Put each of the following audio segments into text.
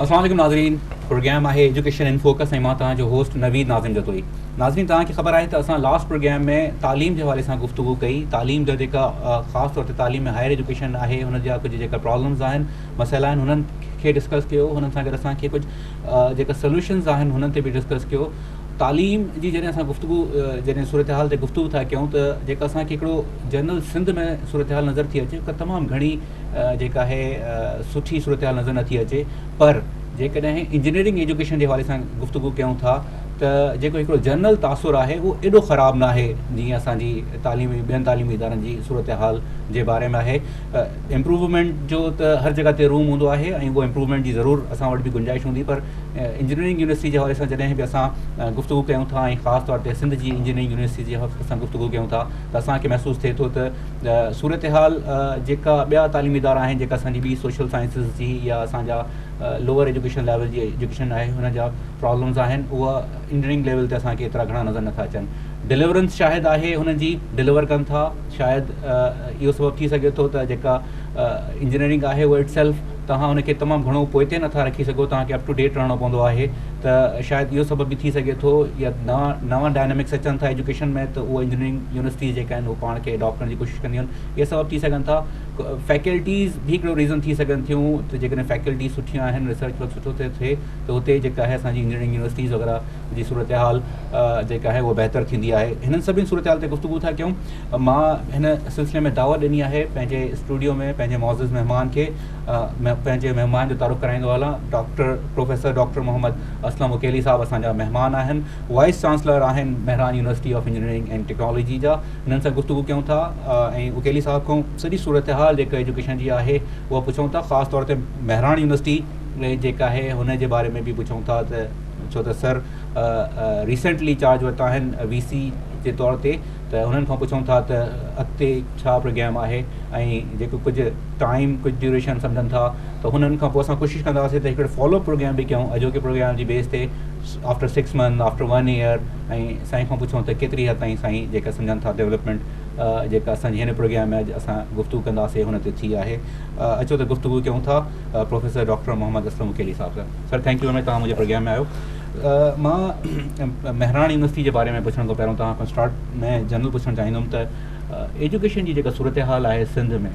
अस्सलाम वालेकुम नाज़रीन, प्रोग्राम आहे एजुकेशन इन फोकस ऐं मां तव्हांजो होस्ट नवीद नाज़िम जतोई। नाज़रीन, तव्हांखे ख़बर आहे त असां लास्ट प्रोग्राम में तालीम जे हवाले सां गुफ़्तगू कई। तालीम जा जेका ख़ासि तौर ते तालीम में हायर एजुकेशन आहे हुन जा कुझु जेका प्रॉब्लम्स आहिनि, मसइला आहिनि, हुननि खे डिस्कस कयो। हुननि सां गॾु असांखे कुझु जेका सोल्यूशन्स आहिनि हुननि ते बि डिस्कस कयो। तालीम जी जॾहिं असां गुफ़्तगू जॾहिं सूरत हाल ते गुफ़्तगू था कयूं त जेका असांखे हिकिड़ो जनरल सिंध में सूरत हाल नज़र थी अचे, त तमामु घणी जेका आहे सुठी सूरत हाल नज़र नथी अचे। पर जेकॾहिं इंजीनियरिंग एजुकेशन जे हवाले सां गुफ़्तगू कयूं था त जेको हिकिड़ो जनरल तासुरु आहे उहो एॾो ख़राबु न आहे जीअं असांजी ॿियनि तालीमी इदारनि जी सूरत हाल जे बारे में आहे। इम्प्रूवमेंट जो त हर जॻह ते रूम हूंदो आहे ऐं उहो इम्प्रूवमेंट जी ज़रूरु असां वटि बि गुंजाइश हूंदी, पर इंजीनियरिंग यूनिवर्सिटी जे हवाले सां जॾहिं बि असां गुफ़्तगू कयूं था ऐं ख़ासि तौर ते सिंध जी इंजीनियरिंग यूनिवर्सिटी जे हवाले सां गुफ़्तगू कयूं था त असांखे महसूसु थिए थो त सूरत हाल जेका ॿिया तालीमी इदारा आहिनि, जेका असांजी ॿी सोशल साइंसिस जी या असांजा लोअर एजुकेशन लेवल जी एजुकेशन आहे, हुन जा प्रॉब्लम्स आहिनि, उहा इंजीनियरिंग लेवल ते असांखे एतिरा घणा नज़र नथा अचनि। डिलीवरेंस शायदि आहे हुननि जी, डिलीवर कनि था, शायदि इहो सबबु थी सघे थो त जेका इंजीनियरिंग आहे उहा इट सेल्फ तव्हां हुनखे तमामु घणो पोइते नथा रखी सघो, तव्हांखे अप टू डेट रहणो पवंदो आहे। त शायदि इहो सबबु बि थी सघे थो, या नवां डायनामिक्स अचनि था एजुकेशन में त उहा इंजीनियरिंग यूनिवर्सिटीज़ जेका आहिनि उहे पाण खे एडॉप्ट करण जी कोशिशि कंदियूं आहिनि। इहे सबबु थी सघनि था। फैकल्टीज़ भी हिकिड़ो रीज़न थी सघनि थियूं त जेकॾहिं फैकल्टी सुठियूं आहिनि, रिसर्च वर्क सुठो थिए त हुते जेका आहे असांजी इंजीनियरिंग यूनिवर्सिटीज़ वग़ैरह जी सूरत हाल जेका आहे उहा बहितर थींदी आहे। हिननि सभिनी सूरत हाल ते गुफ़्तगू था कयूं। मां हिन सिलसिले में दावत ॾिनी आहे पंहिंजे स्टूडियो में पंहिंजे मौज़ूज़ महिमान खे। पंहिंजे महिमान जो तारुफ़ कराईंदो हलां। प्रोफेसर डॉक्टर मोहम्मद असलम उकेली साहब असांजा महिमान आहिनि, वाइस चांसलर आहिनि Mehran university of engineering and technology जा। हिननि सां गुफ़्तगू कयूं था ऐं उकेली साहब खां सॼी सूरत हाल जेका एजुकेशन जी आहे उहा पुछूं था, ख़ासि तौर ते मेहरान यूनिवर्सिटी जेका आहे हुन जे बारे में बि पुछूं था त छो त सर रिसेंटली चार्ज वरिता आहिनि VC जे तौर ते, त हुननि खां पुछूं था त अॻिते छा प्रोग्राम आहे ऐं जेको कुझु टाइम कुझु ड्यूरेशन सम्झनि था त हुननि खां पोइ असां कोशिशि कंदासीं त हिकिड़ो फॉलोअप प्रोग्राम बि कयूं अॼोके प्रोग्राम जी बेस ते, आफ्टर 6 मंथ, आफ्टर 1 ईयर। ऐं साईं खां पुछूं त केतिरी हद ताईं साईं जेका सम्झनि था डेवलपमेंट जेका असांजी हिन प्रोग्राम में अॼु असां गुफ़्तगू कंदासीं हुन ते थी आहे। अचो त गुफ़्तगू कयूं था प्रोफेसर डॉक्टर मोहम्मद असलम उकेली साहब सां। सर, थैंक यू तव्हां मुंहिंजे प्रोग्राम में आयो। मां मेहरान यूनिवर्सिटी जे बारे में पुछण खां पहिरियों तव्हां खां स्टार्ट में जनरल पुछणु चाहींदुमि त एजुकेशन जी जेका सूरत हाल आहे सिंध में,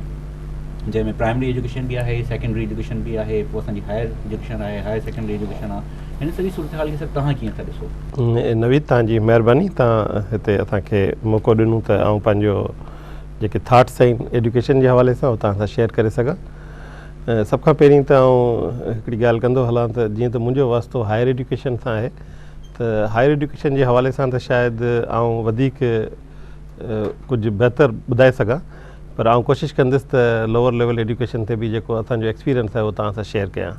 जंहिंमें प्राइमरी एजुकेशन बि आहे, सेकेंडरी एजुकेशन बि आहे, पोइ असांजी हायर एजुकेशन आहे, हायर सेकेंडरी एजुकेशन आहे, हिन सॼी सूरत हाल खे सर तव्हां कीअं था ॾिसो? नवीद, तव्हांजी महिरबानी, तव्हां हिते असांखे मौक़ो ॾिनो त आउं पंहिंजो जेके थाट्स आहिनि एजुकेशन जे हवाले सां उहो तव्हां सां शेयर करे सघां। सभ खां पहिरीं त आउं हिकिड़ी ॻाल्हि कंदो हलां त जीअं त मुंहिंजो वास्तो हायर एजुकेशन सां आहे, त हायर एजुकेशन जे हवाले सां त शायदि आउं वधीक कुझु बहितर ॿुधाए सघां, पर आउं कोशिशि कंदुसि त लोअर लेवल एजुकेशन ते बि जेको असांजो एक्सपीरियंस आहे उहो तव्हां सां शेयर कयां।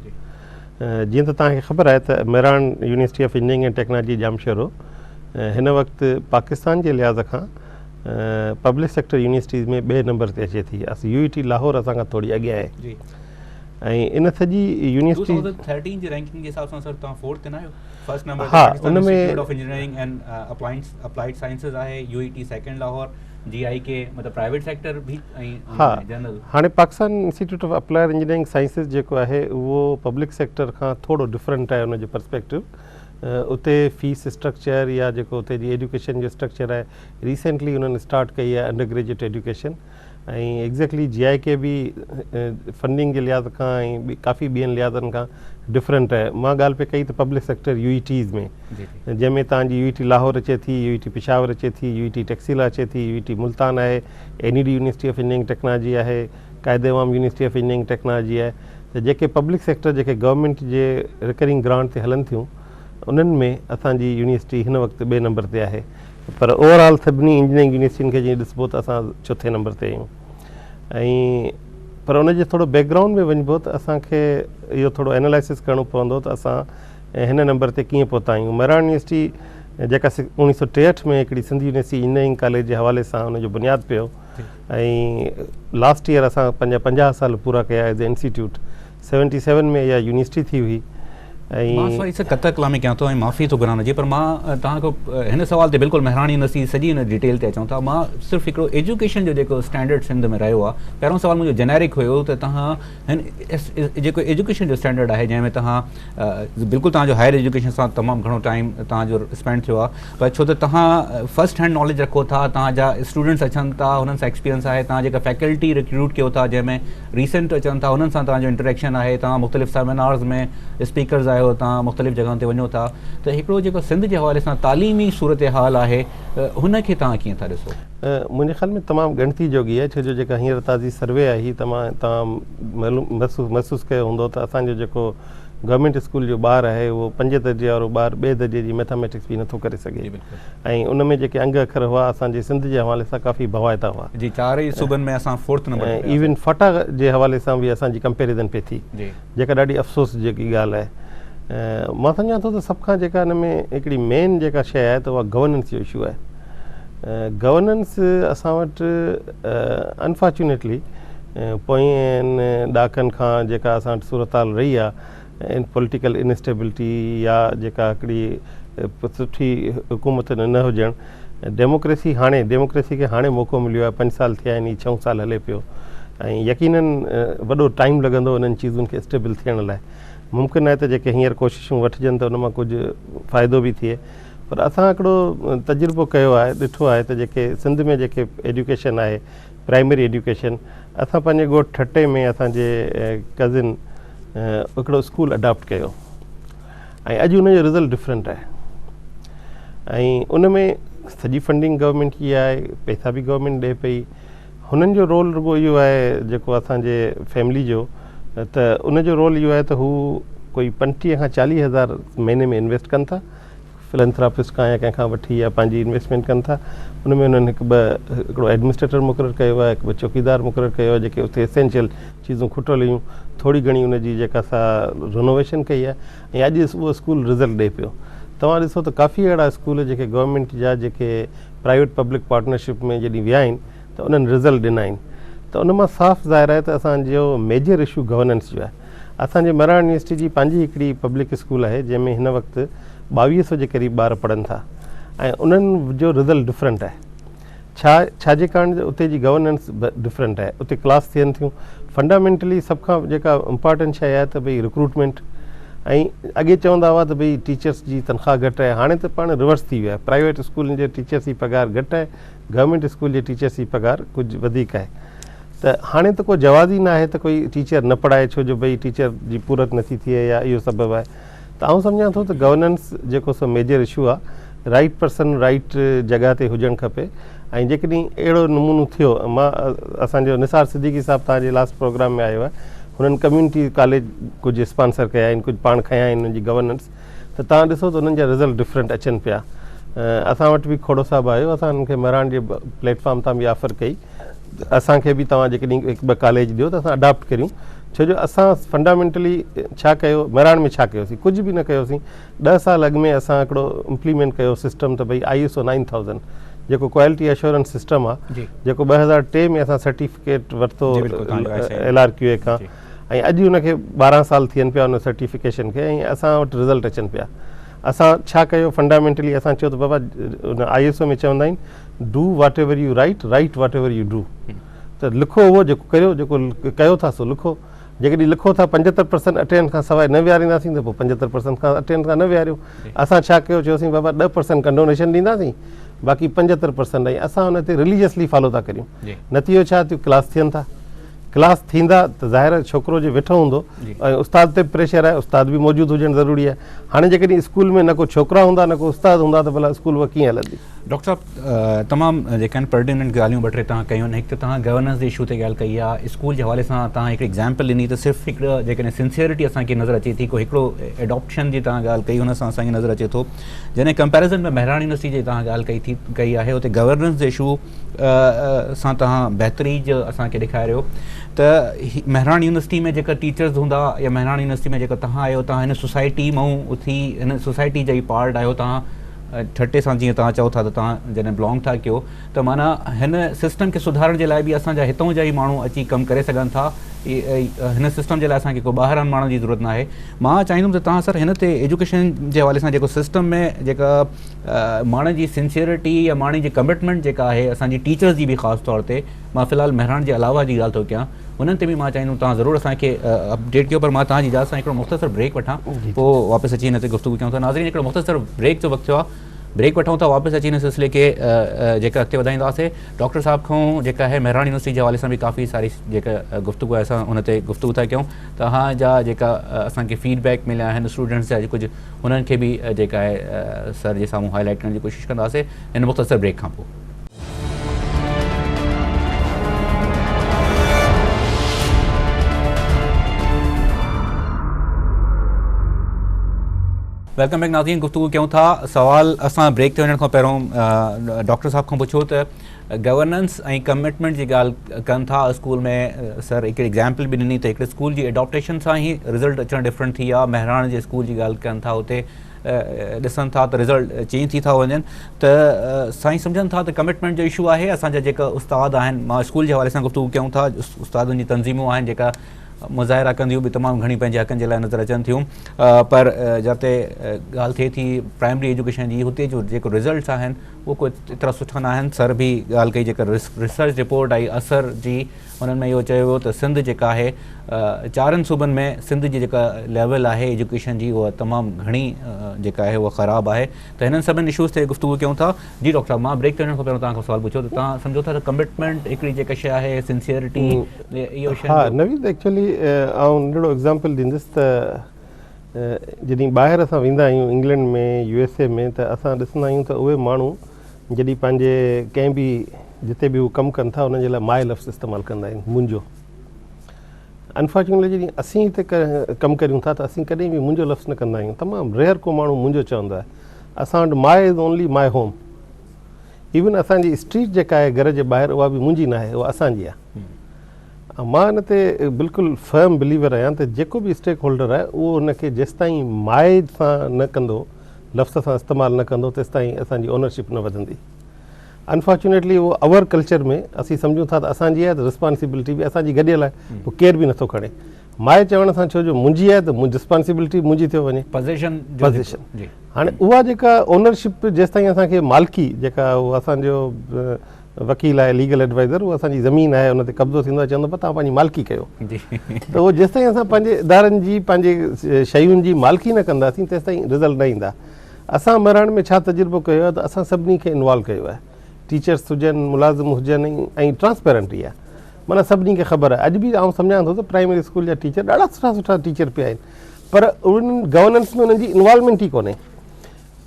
जीअं त तव्हांखे ख़बर आहे त Mehran university of engineering and technology Jamshoro हिन वक़्तु पाकिस्तान जे लिहाज़ खां पब्लिक सेक्टर यूनिवर्सिटीज़ में 2 नंबर ते अचे थी। UET लाहौर असां खां थोरी अॻियां आहे ऐं इन सॼी यूनिवर्सिटी 2013 जी रैंकिंग जे हिसाब सां सर तव्हां 4th ते न आहियो, फर्स्ट नंबर। हा, उन में institute of engineering and applied sciences आहे, UET सेकंड लाहौर, GIK मतलब प्राइवेट सेक्टर भी ऐं जनरल। हाणे Pakistan institute of applied engineering sciences जेको आहे उहो पब्लिक सेक्टर खां थोरो डिफरेंट आहे उनजो पर्सपेक्टिव। उते फीस स्ट्रक्चर या जेको उते जी एजुकेशन जो स्ट्रक्चर आहे, रिसेंटली उन्हनि स्टार्ट कई आहे अंडर ग्रेजुएट एजुकेशन, ऐं एग्ज़ैक्टली GIK बि फंडिंग जे लिहाज़ खां ऐं काफ़ी ॿियनि लिहाज़नि खां डिफरेंट आहे। मां ॻाल्हि पे कई त पब्लिक सेक्टर UETs में, जंहिंमें तव्हांजी UET लाहौर अचे थी, UET पिशावर अचे थी, UET टेक्सिला अचे थी, UET मुल्तान आहे, NED university of engineering technology आहे, क़ाइदे आवाम यूनिवर्सिटी ऑफ इंजीनियरिंग टेक्नोलॉजी आहे। त जेके पब्लिक सेक्टर जेके गवर्नमेंट जे रिकरिंग ग्रांट ते हलनि थियूं उन्हनि में असांजी यूनिवर्सिटी हिन वक़्तु 2 नंबर ते आहे, पर ओवरऑल सभिनी इंजीनियरिंग यूनिवर्सिटियुनि खे जीअं ॾिसबो त असां 4थे नंबर ते आहियूं। ऐं पर उनजे थोरो बैकग्राउंड में वञिबो त असांखे इहो थोरो एनालाइसिस करिणो पवंदो त असां हिन नंबर ते कीअं पहुता आहियूं। मेहरान यूनिवर्सिटी जेका 1963 में हिकिड़ी सिंध यूनिवर्सिटी इंजीनियरिंग कॉलेज जे हवाले सां उनजो बुनियादु पियो ऐं लास्ट ईयर असां पंहिंजा 50 साल पूरा कया एज़ ए इंस्टीट्यूट। 77 में इहा यूनिवर्सिटी थी हुई कत कलामी कयां थो ऐं माफ़ी थो घुरां जी, पर मां तव्हांखां हिन सवाल ते बिल्कुलु महिराणी यूनिवर्सिटी सॼी हिन डिटेल ते अचूं था। मां सिर्फ़ु हिकिड़ो एजुकेशन जो जेको स्टैंडर्ड सिंध में रहियो आहे, पहिरों सवाल मुंहिंजो जेनेरिक हुयो त तव्हां हिन जेको एजुकेशन जो स्टैंडर्ड आहे जंहिंमें तव्हां बिल्कुलु तव्हांजो हायर एजुकेशन सां तमामु घणो टाइम तव्हांजो स्पेंड थियो आहे, पर छो त तव्हां फस्ट हैंड नॉलेज रखो था, तव्हांजा स्टूडेंट्स अचनि था, हुननि सां एक्सपीरियंस आहे, तव्हां जेका फैकल्टी रिक्रूट कयो था जंहिंमें रीसेंट अचनि था, हुननि सां तव्हांजो इंटरेक्शन आहे, तव्हां मुख़्तलिफ़ सेमिनार्स में स्पीकर्स आहियो, तव्हां मुख़्तलिफ़ जॻहियुनि ते वञो था, त हिकिड़ो जेको सिंध जे हवाले सां तालीमी सूरत हाल आहे हुनखे तव्हां कीअं था ॾिसो? मुंहिंजे ख़्याल में तमामु ॻणती जोगी आहे, छो जो जेका हींअर ताज़ी सर्वे आहे ही तव्हां महसूसु कयो हूंदो त असांजो जेको गवर्नमेंट स्कूल जो ॿारु आहे उहो 5 दर्जे वारो ॿारु 2 दर्जे जी मैथमेटिक्स बि नथो करे सघे, ऐं उन में जेके अंग अखर हुआ असांजे सिंध जे हवाले सां काफ़ी भवाइता हुआ जी। 4 सूबनि में असां 4th नंबर, इवन फटा जे हवाले सां बि असांजी कंपेरिज़न पई थी, जेका ॾाढी अफ़सोस जेकी ॻाल्हि आहे। मां सम्झां थो त सभ खां जेका हिन में हिकिड़ी मेन जेका शइ आहे त उहा गवर्नेंस जो इशू आहे। गवर्नेंस असां वटि अनफॉर्चुनेटली पोयनि ॾहाकनि खां जेका असां वटि सूरत हाल रही आहे, पॉलिटिकल इनस्टेबिलिटी या जेका हिकिड़ी सुठी हुकूमत न हुजणु, डेमोक्रेसी खे हाणे मौक़ो मिलियो आहे, 5 साल थिया आहिनि, 6 साल हले पियो, ऐं यकीनन वॾो टाइम लॻंदो उन्हनि चीज़ुनि खे स्टेबल थियण लाइ। मुमकिन आहे त जेके हींअर कोशिशूं वठिजनि त उन मां कुझु फ़ाइदो बि थिए, पर असां हिकिड़ो तजुर्बो कयो आहे, ॾिठो आहे त जेके सिंध में जेके एजुकेशन आहे, प्राइमरी एजुकेशन, असां पंहिंजे ॻोठु ठटे में असांजे कज़िन हिकिड़ो स्कूल अडॉप्ट कयो, ऐं अॼु उनजो रिज़ल्ट डिफरेंट आहे, ऐं उन में सॼी फंडिंग गवर्नमेंट जी आहे, पैसा बि गवर्नमेंट ॾिए पई, हुननि जो रोल रुॻो इहो आहे जेको असांजे फैमिली जो, त उनजो रोल इहो आहे त हू कोई 35 खां 40 हज़ार महीने में इन्वेस्ट कनि था, फिलैंथ्रापिस्ट खां या कंहिंखां वठी या पंहिंजी इन्वेस्टमेंट कनि था। उन में उन्हनि हिकिड़ो एडमिनिस्ट्रेटर मुक़ररु कयो आहे, हिकु चौकीदार मुक़ररु कयो आहे, जेके उते एसेंशियल चीज़ूं खुटल हुयूं, थोरी घणी उनजी जेका सा रिनोवेशन कई आहे, ऐं अॼु उहो स्कूल रिज़ल्ट ॾिए पियो। तव्हां ॾिसो त काफ़ी अहिड़ा स्कूल जेके गवर्नमेंट जा जेके प्राइवेट पब्लिक पार्टनरशिप में जॾहिं विया आहिनि त उन्हनि रिज़ल्ट ॾिना आहिनि, त उन मां साफ़ ज़ाहिर आहे त असांजो मेजर इशू गवर्नेंस जो आहे। असांजे महिराणी यूनिवर्सिटी जी पंहिंजी हिकिड़ी पब्लिक स्कूल आहे जंहिंमें हिन वक़्तु 2200 जे क़रीब ॿार पढ़नि था, ऐं उन्हनि जो रिज़ल्ट डिफरेंट आहे। छाजे कारण उते जी गवर्नेंस डिफरेंट आहे, उते क्लास थियनि थियूं, फंडामेंटली सभ खां जेका इम्पॉर्टेंट शइ आहे त भई रिक्रूटमेंट, ऐं अॻे चवंदा हुआ त भई टीचर्स जी तनख़्वाह घटि आहे, हाणे त पाण रिवर्स थी वियो आहे, प्राइवेट स्कूलनि जे टीचर्स जी पघार घटि आहे, गवर्नमेंट स्कूल जे टीचर्स जी पघार कुझु वधीक आहे। त हाणे त को जवाज़ ई न आहे त कोई टीचर न पढ़ाए, छो जो भई टीचर जी पूरत नथी थिए या इहो सबबु आहे। त आउं सम्झां थो त गवर्नेंस जेको सो मेजर इशू आहे, राइट पर्सन राइट जॻह ते हुजणु खपे, ऐं जेकॾहिं अहिड़ो नमूनो थियो, मां असांजो निसार सिद्दीकी साहिबु तव्हांजे लास्ट प्रोग्राम में आयो आहे, हुननि कम्यूनिटी कॉलेज कुझु स्पॉन्सर कया आहिनि, कुझु पाण खया आहिनि हुननि जी गवर्नेंस, त तव्हां ॾिसो त उन्हनि जा रिज़ल्ट डिफरेंट अचनि पिया। असां वटि बि खोड़ो साहिबु आयो, असां हुननि खे महिराण जे प्लेटफॉर्म तां बि ऑफर कई, असांखे बि तव्हां जेकॾहिं 1-2 कॉलेज ॾियो त असां अडॉप्ट करियूं, छो जो असां फंडामेंटली छा कयो, महिराण में छा कयोसीं, कुझु बि न कयोसीं। 10 साल अॻु में असां हिकिड़ो इम्प्लीमेंट कयो सिस्टम, त भई ISO 9000 जेको क्वालिटी एश्योरेंस सिस्टम आहे, जेको 2003 में असां सर्टिफिकेट वरितो LRQA खां, ऐं अॼु हुनखे 12 साल थियनि पिया उन सर्टिफिकेशन खे, ऐं असां वटि रिज़ल्ट अचनि पिया। असां छा कयो फंडामेंटली, असां चयो त बाबा उन ISO में चवंदा आहिनि do what ever U right what ever U do, त लिखो उहो जेको कयो, जेको कयो था सो लिखो। जेकॾहिं लिखो था 75% अटेंड खां सवाइ न विहारींदासीं त पोइ 75% खां अटेंड खां न विहारियो। असां छा कयो, चयोसीं बाबा 10% कंडोनेशन ॾींदासीं, बाक़ी 75%, ऐं असां हुन ते रिलीजियसली फॉलो था करियूं। नतीजो छा थियो, क्लास थियनि था, क्लास थींदा त ज़ाहिर छोकिरो जो वेठो हूंदो, ऐं उस्ताद ते प्रेशर आहे, उस्ताद बि मौजूदु हुजणु ज़रूरी आहे। हाणे जेकॾहिं स्कूल में न को छोकिरा हूंदा न को उस्ताद हूंदा त भला स्कूल उहा कीअं हलंदी। डॉक्टर साहब, तमामु जेके आहिनि पर्टिनेंट ॻाल्हियूं 2-3 तव्हां कयूं आहिनि। हिकु त तव्हां गवर्नेंस जे इशू ते ॻाल्हि कई आहे, स्कूल जे हवाले सां तव्हां हिकिड़ी एग्ज़ाम्पल ॾिनी, त सिर्फ़ु हिकिड़ो जेकॾहिं सिंसियरिटी असांखे नज़र अचे थी, को हिकिड़ो एडॉप्शन जी तव्हां ॻाल्हि कई, हुन सां असांखे नज़र अचे थो। जॾहिं कंपेरिज़न में महिराण यूनिवर्सिटी जी तव्हां ॻाल्हि कई आहे, हुते गवर्नेंस जे इशू सां तव्हां बहितरी जो असांखे ॾेखारियो त महिराण यूनिवर्सिटी में जेका टीचर्स हूंदा या महिराण यूनिवर्सिटी में जेका तव्हां आहियो, तव्हां हिन सोसाइटी मां उथी हिन सोसाइटी जा ई पार्ट आहियो, तव्हां ठटे सां जीअं तव्हां चओ था त तव्हां जॾहिं बिलोंग था कयो त माना हिन सिस्टम खे सुधारण जे लाइ बि असांजा हितां जा ई माण्हू अची कमु करे सघनि था। हिन सिस्टम जे लाइ असांखे को ॿाहिरां माण्हुनि जी ज़रूरत न आहे। मां चाहींदुमि त तव्हां सर हिन ते एजुकेशन जे हवाले सां जेको सिस्टम में जेका माण्हुनि जी सिंसियरिटी या माण्हुनि जी कमिटमेंट जेका आहे असांजी टीचर्स जी बि ख़ासि तौर ते, मां फ़िलहालु महिराण जे अलावा जी ॻाल्हि थो कयां, उन्हनि ते बि मां चाहींदुमि तव्हां ज़रूरु असांखे अपडेट कयो। पर मां तव्हांजी इजाज़त सां हिकिड़ो मुख़्तसर ब्रेक वठां, पोइ वापसि अची हिन ते गुफ़्तगू कयूं था। नाज़रीन, हिकिड़ो मुख़्तसर ब्रेक जो वक़्तु थियो आहे, ब्रेक वठूं था, वापसि अची हिन सिलसिले खे जेका अॻिते वधाईंदासीं। डॉक्टर साहब खां जेका आहे महिराण यूनिवर्सिटी जे हवाले सां बि काफ़ी सारी जेका गुफ़्तगू आहे असां हुन ते गुफ़्तगू था कयूं। तव्हांजा जेका असांखे फीडबैक मिलिया आहिनि स्टूडेंट्स जा कुझु, हुननि खे बि जेका आहे सर जे साम्हूं हाईलाइट करण जी कोशिशि कंदासीं हिन मुख़्तसर ब्रेक खां पोइ। वेलकम बैक नाज़रीन, गुफ़्तगू कयूं था। सवाल असां ब्रेक ते वञण खां पहिरियों डॉक्टर साहब खां पुछो त गवर्नेंस ऐं कमिटमेंट जी ॻाल्हि कनि था स्कूल में। सर हिकिड़ी एग्ज़ाम्पल बि ॾिनी त हिकिड़े स्कूल जी एडॉप्टेशन सां ई रिज़ल्ट अचणु डिफरेंट थी आहे। महिराण जे स्कूल जी ॻाल्हि कनि था, हुते ॾिसनि था त रिज़ल्ट चेंज थी था वञनि, त साईं सम्झनि था त कमिटमेंट जो इशू आहे। असांजा जेका उस्ताद आहिनि, मां स्कूल जे हवाले सां गुफ़्तगू कयूं था, उस्तादनि जी तंज़ीमूं आहिनि जेका मुज़ाहिरा कंदियूं बि तमामु घणी पंहिंजे हक़नि जे लाइ नज़र अचनि थियूं, पर जिते ॻाल्हि थिए थी प्राइमरी एजुकेशन जी, हुते जो जेको रिज़ल्ट्स आहिनि उहो कोई एतिरा सुठा न आहिनि। सर बि ॻाल्हि कई, जेका रिसर्च रिपोर्ट आई असर जी, हुननि में इहो चयो वियो त सिंध जेका आहे 4 सूबनि में सिंध जी जेका लेवल आहे एजुकेशन जी उहा तमामु घणी जेका आहे उहा ख़राबु आहे। त हिननि सभिनी इशूज़ ते गुफ़्तगू कयूं था। जी डॉक्टर साहब, मां ब्रेक ते वञण खां पहिरियों तव्हांखां सवाल पुछो त तव्हां सम्झो था त कमिटमेंट हिकिड़ी जेका शइ आहे, सिंसियरिटी, इहो शइ? हा नवीद, एक्चुअली आउं नंढिड़ो एग्ज़ाम्पल ॾींदुसि त जॾहिं ॿाहिरि असां वेंदा आहियूं इंग्लैंड में, USA में, त असां ॾिसंदा आहियूं त उहे माण्हू जॾहिं पंहिंजे कंहिं बि जिते बि उहे कमु कनि था उन जे लाइ माए लफ़्ज़ इस्तेमालु कंदा आहिनि, मुंहिंजो। अनफॉर्चुनेटली जॾहिं असीं हिते कमु करियूं था त असीं कॾहिं बि मुंहिंजो लफ़्ज़ न कंदा आहियूं। तमामु रेयर को माण्हू मुंहिंजो चवंदो आहे। असां वटि माए इज़ ओनली माए होम। इवन असांजी स्ट्रीट जेका आहे घर जे ॿाहिरि, उहा बि मुंहिंजी न आहे, उहा असांजी आहे। मां हिन ते बिल्कुलु फर्म बिलीवर आहियां त जेको बि स्टेक होल्डर आहे उहो हुनखे जेसिताईं माए सां न कंदो, लफ़्ज़ सां इस्तेमालु न कंदो, तेसिताईं असांजी ओनरशिप न वधंदी। अनफॉर्चुनेटली उहो अवर कल्चर में असीं सम्झूं था त असांजी आहे त रिस्पॉन्सिबिलिटी बि असांजी गॾियल आहे, पोइ केर बि नथो खणे। माए चवण सां छो जो मुंहिंजी आहे त रिस्पॉन्सिबिलिटी मुंहिंजी थी वञे, पोज़ीशन। हाणे उहा जेका ओनरशिप जेसिताईं असांखे मालिकी जेका उहो असांजो वकील आहे, लीगल एडवाइज़र, उहा असांजी ज़मीन आहे, हुन ते कब्ज़ो थींदो आहे, चवंदो आहे तव्हां पंहिंजी मालिकी कयो। त उहो जेसिताईं असां पंहिंजे इदारनि जी, पंहिंजे शयुनि जी मालिकी न कंदासीं, तेसिताईं रिज़ल्ट न ईंदा। असां महिराण में छा तजुर्बो कयो आहे त असां सभिनी खे इन्वॉल्व कयो आहे, टीचर्स हुजनि, मुलाज़िम हुजनि, ऐं ट्रांसपेरेंटी आहे, माना सभिनी खे ख़बर आहे। अॼु बि आउं सम्झां थो त प्राइमरी स्कूल जा टीचर ॾाढा सुठा सुठा टीचर पिया आहिनि, पर उन्हनि गवर्नेंस में उन्हनि जी इन्वॉल्वमेंट ई कोन्हे।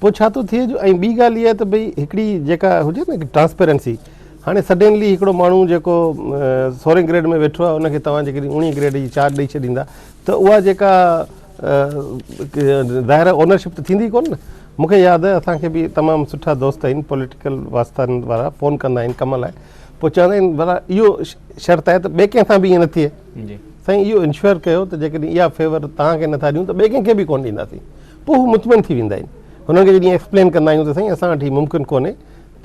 पोइ छा थो थिए जो, ऐं ॿी ॻाल्हि इहा त भई हिकिड़ी जेका हुजे न ट्रांसपेरेंसी, हाणे सडनली हिकिड़ो माण्हू जेको 16 ग्रेड में वेठो आहे, उनखे तव्हां जेकॾहिं 19 ग्रेड जी चार्ज ॾेई छॾींदा, त उहा जेका ज़ाहिर ओनरशिप त थींदी कोन न। मूंखे यादि आहे असांखे बि तमामु सुठा दोस्त आहिनि, पॉलिटिकल वास्तानि वारा, फ़ोन कंदा आहिनि कम लाइ, पोइ चवंदा आहिनि भला इहो शर्त आहे त ॿिए कंहिं सां बि ईअं न थिए, साईं इहो इंश्योर कयो त जेकॾहिं इहा फेवर तव्हांखे नथा ॾियूं त ॿिए कंहिंखे बि कोन ॾींदासीं। पोइ हू मुतमइन थी वेंदा आहिनि। हुननि खे जॾहिं एक्सप्लेन कंदा आहियूं त साईं असां वटि मुमकिन कोन्हे,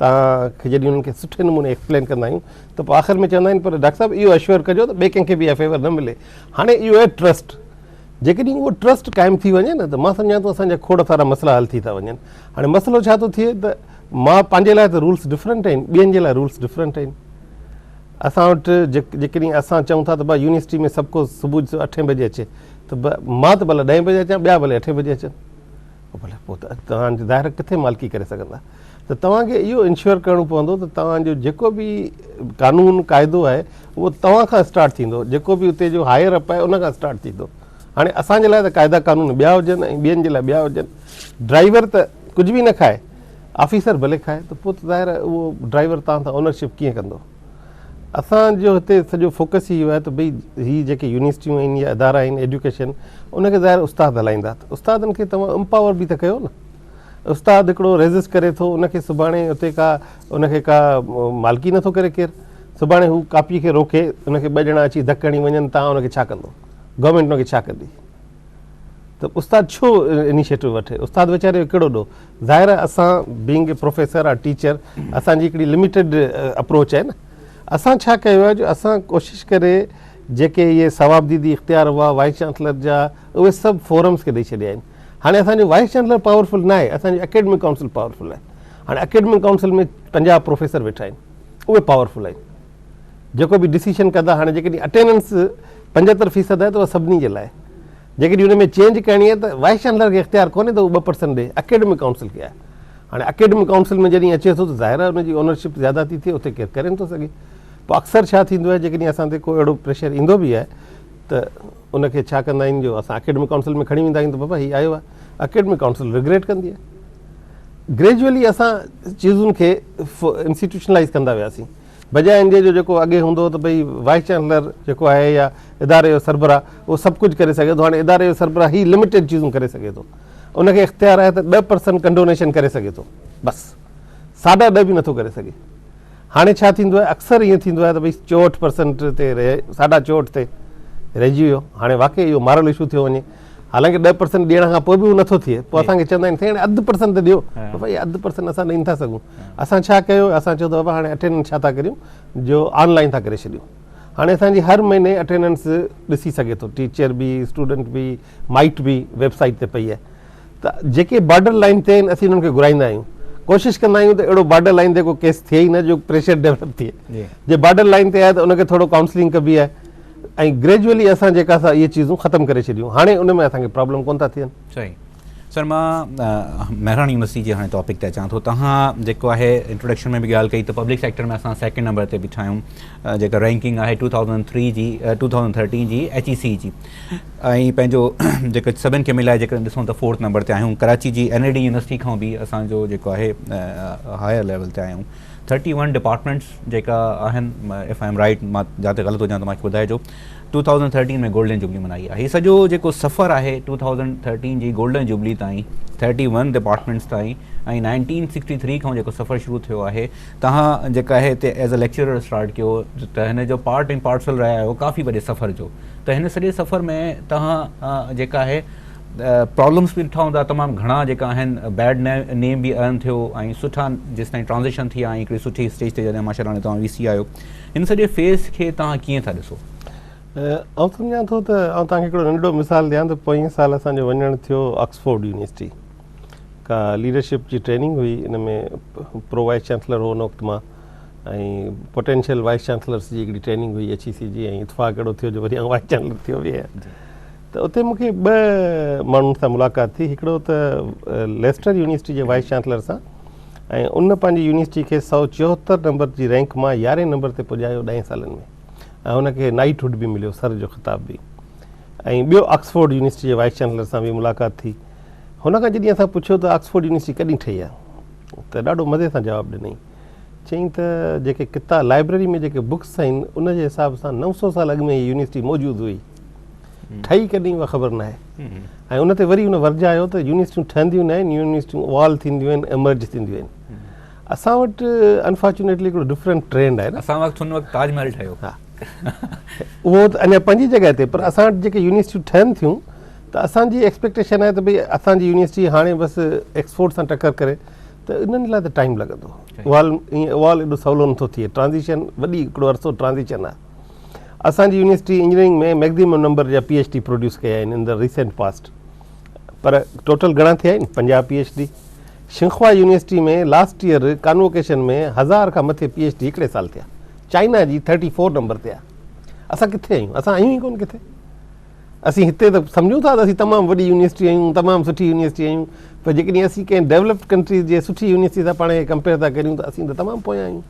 तव्हांखे जॾहिं हुननि खे सुठे नमूने एक्सप्लेन कंदा आहियूं त पोइ आख़िर में चवंदा आहिनि पर डॉक्टर साहिबु इहो एश्योर कजो त ॿिए कंहिंखे बि इहा फेवर न मिले। हाणे इहो आहे ट्रस्ट। जेकॾहिं उहो ट्रस्ट क़ाइमु थी वञे न, त मां सम्झां थो असांजा खोड़ सारा मसइला हल थी था वञनि। हाणे मसइलो छा थो थिए त मां पंहिंजे लाइ त रूल्स डिफरेंट आहिनि, ॿियनि जे लाइ रूल्स डिफरेंट आहिनि। असां वटि जेकॾहिं असां चऊं था त भाई यूनिवर्सिटी में सभु को सुबुह जो 8 बजे अचे, त मां त भले 10 बजे अचां, ॿिया भले 8 बजे अचनि, भले पोइ त तव्हांजी ज़ाहिर किथे मालिकी करे सघंदा। त तव्हांखे इहो इंश्योर करिणो पवंदो त तव्हांजो जेको बि कानून क़ाइदो आहे उहो तव्हां खां स्टार्ट थींदो, जेको बि उते जो हायर अप आहे उन खां स्टार्ट थींदो। हाणे असांजे लाइ त क़ाइदा कानून ॿिया हुजनि ऐं ॿियनि जे लाइ ॿिया हुजनि। ड्राइवर त कुझु बि न खाए, ऑफिसर भले खाए, त पोइ त ज़ाहिर उहो ड्राइवर तव्हां सां ओनरशिप कीअं कंदो। असांजो हिते सॼो फोकस ई इहो आहे त भई हीअ जेके यूनिवर्सिटियूं आहिनि या अदारा आहिनि एजुकेशन, उनखे ज़ाहिर उस्ताद हलाईंदा, त उस्तादनि खे तव्हां एम्पावर बि त कयो न। उस्ताद हिकिड़ो रेज़िस्ट करे थो, उनखे सुभाणे उते उनखे का मालिकी नथो करे केरु, सुभाणे हू कापीअ खे रोके, उनखे 2 ॼणा अची धक हणी वञनि, तव्हां उनखे छा कंदो, गवर्नमेंट उनखे छा कंदी। त उस्ताद छो इनिशिएटिव वठे, उस्ताद वीचारे कहिड़ो ॾो, ज़ाहिर आहे असां being a professor or teacher असांजी हिकिड़ी लिमिटेड अप्रोच आहे न। असां छा कयो आहे जो असां कोशिशि करे जेके इहे सवाब दीदी इख़्तियार हुआ वाइस चांसलर जा उहे सभु फोरम्स खे ॾेई छॾिया आहिनि। हाणे असांजो वाइस चांसलर पावरफुल न आहे, असांजी एकेडमिक काउंसिल पावरफुल आहे। हाणे एकेडमिक काउंसिल में 50 प्रोफेसर वेठा आहिनि, उहे पावरफुल आहिनि, जेको बि डिसीशन कंदा। हाणे जेकॾहिं अटेंडेंस 75% आहे त उहा सभिनी जे लाइ, जेकॾहिं हुन में चेंज करणी आहे त वाइस चांसलर खे इख़्तियार कोन्हे त उहो 2% ॾे, एकेडमिक काउंसिल खे आहे। हाणे एकेडमिक काउंसिल में जॾहिं अचे थो त ज़ाहिर आहे हुनजी ओनरशिप ज़्यादा थी थिए, उते केरु करे नथो सघे। पोइ अक्सर छा थींदो आहे, जेकॾहिं असां ते को अहिड़ो प्रेशर ईंदो बि आहे त उनखे छा कंदा आहिनि, जो असां एकेडमिक काउंसिल में खणी वेंदा आहियूं त बाबा हीउ आयो आहे, एकेडमिक काउंसिल रिग्रेट कंदी आहे। ग्रेजुअली असां चीज़ुनि खे इंस्टीट्यूशनलाइज़ कंदा वियासीं, बजाए इंडिया जो जेको अॻे हूंदो हो त भई वाइस चांसलर जेको आहे या इदारे जो सरबराह उहो सभु कुझु करे सघे थो। हाणे इदारे जो सरबराह ही लिमिटेड चीज़ूं करे सघे थो, उनखे इख़्तियार आहे त 10% कंडोनेशन करे सघे थो, बसि 10.5% बि नथो करे सघे। हाणे छा थींदो आहे, अक्सर ईअं थींदो आहे त भई 64% ते रहे, 64.5% ते रहिजी वियो। हाणे वाक़ई इहो मारल इशू थियो वञे, हालांकि 10% ॾियण खां पोइ बि उहो नथो थिए, पोइ असांखे चवंदा आहिनि साईं हाणे 0.5% त ॾियो, भई 0.5% असां ॾेई नथा सघूं। असां छा कयो, असां चयो त बाबा हाणे अटेंडेंस छा था करियूं, जो ऑनलाइन था करे छॾियूं। हाणे असांजी हर महीने अटेंडेंस ॾिसी सघे थो, टीचर बि स्टूडेंट बि माइट बि वेबसाइट ते पई आहे। त जेके बॉर्डर लाइन ते आहिनि असीं उन्हनि खे घुराईंदा आहियूं, कोशिशि कंदा आहियूं त अहिड़ो बॉर्डर लाइन ते को केस थिए ई न जो प्रेशर डेवलप थिए। जे बॉर्डर लाइन ते आहे त उनखे थोरो काउंसलिंग कबी आहे, ऐं ग्रेजुअली असां जेका असां इहे चीज़ूं ख़तमु करे छॾियूं। हाणे उन में असांखे प्रॉब्लम कोन था थियनि। सही सर, मां मेहरान यूनिवर्सिटी जे हाणे टॉपिक ते अचां थो। तव्हां जेको आहे इंट्रोडक्शन में बि ॻाल्हि कई त पब्लिक सेक्टर में असां 2nd नंबर ते बीठा आहियूं, जेका रैंकिंग आहे 2013 जी HEC जी, ऐं पंहिंजो जेके सभिनि खे मिलाए जेकॾहिं ॾिसूं त 4th नंबर ते आहियूं। कराची जी NAD यूनिवर्सिटी खां बि असांजो जेको आहे हायर लेवल ते आहियूं। 31 डिपार्टमेंट्स जेका आहिनि, इफ आई एम राइट, मां जिते ग़लति हुजां त मूंखे ॿुधाइजो। 2013 में गोल्डन जुबली मनाई आहे। हीउ सॼो जेको सफ़र आहे 2013 जी गोल्डन जुबली ताईं, 31 डिपार्टमेंट्स ताईं, ऐं 1963 खां जेको सफ़र शुरू थियो आहे, तव्हां जेका आहे हिते एज़ अ लेक्चरर स्टार्ट कयो त हिन जो पार्ट एंड पार्सल रहिया आहियो काफ़ी वॾे सफ़र जो। त हिन सॼे सफ़र में तव्हां जेका आहे प्रॉब्लम्स बि ॾिठा हूंदा तमामु घणा, जेका आहिनि बैड नेम बि अर्न थियो, ऐं सुठा जेसि ताईं ट्रांज़ेक्शन थी आहे, हिकिड़ी सुठी स्टेज ते जॾहिं माशा हाणे तव्हां VC आहियो, हिन सॼे फेज़ खे तव्हां कीअं था ॾिसो? आउं सम्झां थो त आउं तव्हांखे हिकिड़ो नंढो मिसाल ॾियां त पोएं साल असांजो वञणु थियो ऑक्सफोर्ड यूनिवर्सिटी, का लीडरशिप जी ट्रेनिंग हुई। इन में प्रो वाइस चांसलर हो उन वक़्तु मां, ऐं पोटेंशियल वाइस चांसलर्स जी हिकिड़ी ट्रेनिंग हुई HEC जी, ऐं इतफ़ाक़ अहिड़ो थियो जो वरी आउं वाइस चांसलर थियो बि आहियां। त उते मूंखे 2 माण्हुनि सां मुलाक़ात थी। हिकिड़ो त लेस्टर यूनिवर्सिटी जे वाइस चांसलर सां, ऐं उन पंहिंजी यूनिवर्सिटी खे 174 नंबर जी रैंक मां 11 नंबर ते पुॼायो 10 सालनि में, ऐं हुनखे नाइटहुड बि मिलियो, सर जो ख़िताब बि। ऐं ॿियो ऑक्सफोर्ड यूनिवर्सिटी जे वाइस चांसलर सां बि मुलाक़ात थी। हुन खां जॾहिं असां पुछियो त ऑक्सफोर्ड यूनिवर्सिटी कॾहिं ठही आहे, त ॾाढो मज़े सां जवाबु ॾिनई। चयईं त जेके किताब लाइब्रेरी में जेके बुक्स आहिनि उन जे हिसाब सां 900 साल अॻु में हीअ यूनिवर्सिटी मौजूदु हुई, ठही कॾहिं उहा ख़बर न आहे। ऐं उन ते वरी उन वर्जायो त यूनिवर्सिटियूं ठहंदियूं न आहिनि, यूनिवर्सिटियूं इवॉल्व थींदियूं आहिनि, एमर्ज थींदियूं आहिनि। असां वटि अनफॉर्चुनेटली हिकिड़ो डिफरेंट ट्रेंड आहे न। असां वक़्तु हुन वक़्तु ताजमहल ठहियो, हा उहो त अञा पंहिंजी जॻह ते, पर असां वटि जेके यूनिवर्सिटियूं ठहनि थियूं त असांजी एक्सपेक्टेशन आहे त भई असांजी यूनिवर्सिटी हाणे बसि एक्सपोर्ट सां टकर करे, त इन्हनि लाइ त टाइम लॻंदो। इवॉल्व एॾो सवलो नथो थिए, ट्रांज़िशन वॾी हिकिड़ो अरसो ट्रांज़िशन आहे। असांजी यूनिवर्सिटी इंजीनियरिंग में मैक्सिमम नंबर जा PhD प्रोड्यूस कया आहिनि इन द रिसेंट पास्ट, पर टोटल घणा थिया आहिनि? 50 PhD। शिंखवा यूनिवर्सिटी में लास्ट ईयर कॉन्वोकेशन में 1000 खां मथे PhD हिकिड़े साल थिया। चाइना जी 34 नंबर ते आहे। असां किथे आहियूं? असां आहियूं ई कोन किथे। असीं हिते त सम्झूं था त असीं तमामु वॾी यूनिवर्सिटी आहियूं, तमामु सुठी यूनिवर्सिटी आहियूं, पर जेकॾहिं असीं कंहिं डेवलप्ड कंट्रीज़ जे सुठी यूनिवर्सिटी सां पाण खे कंपेयर था करियूं त असीं त तमामु पोयां आहियूं।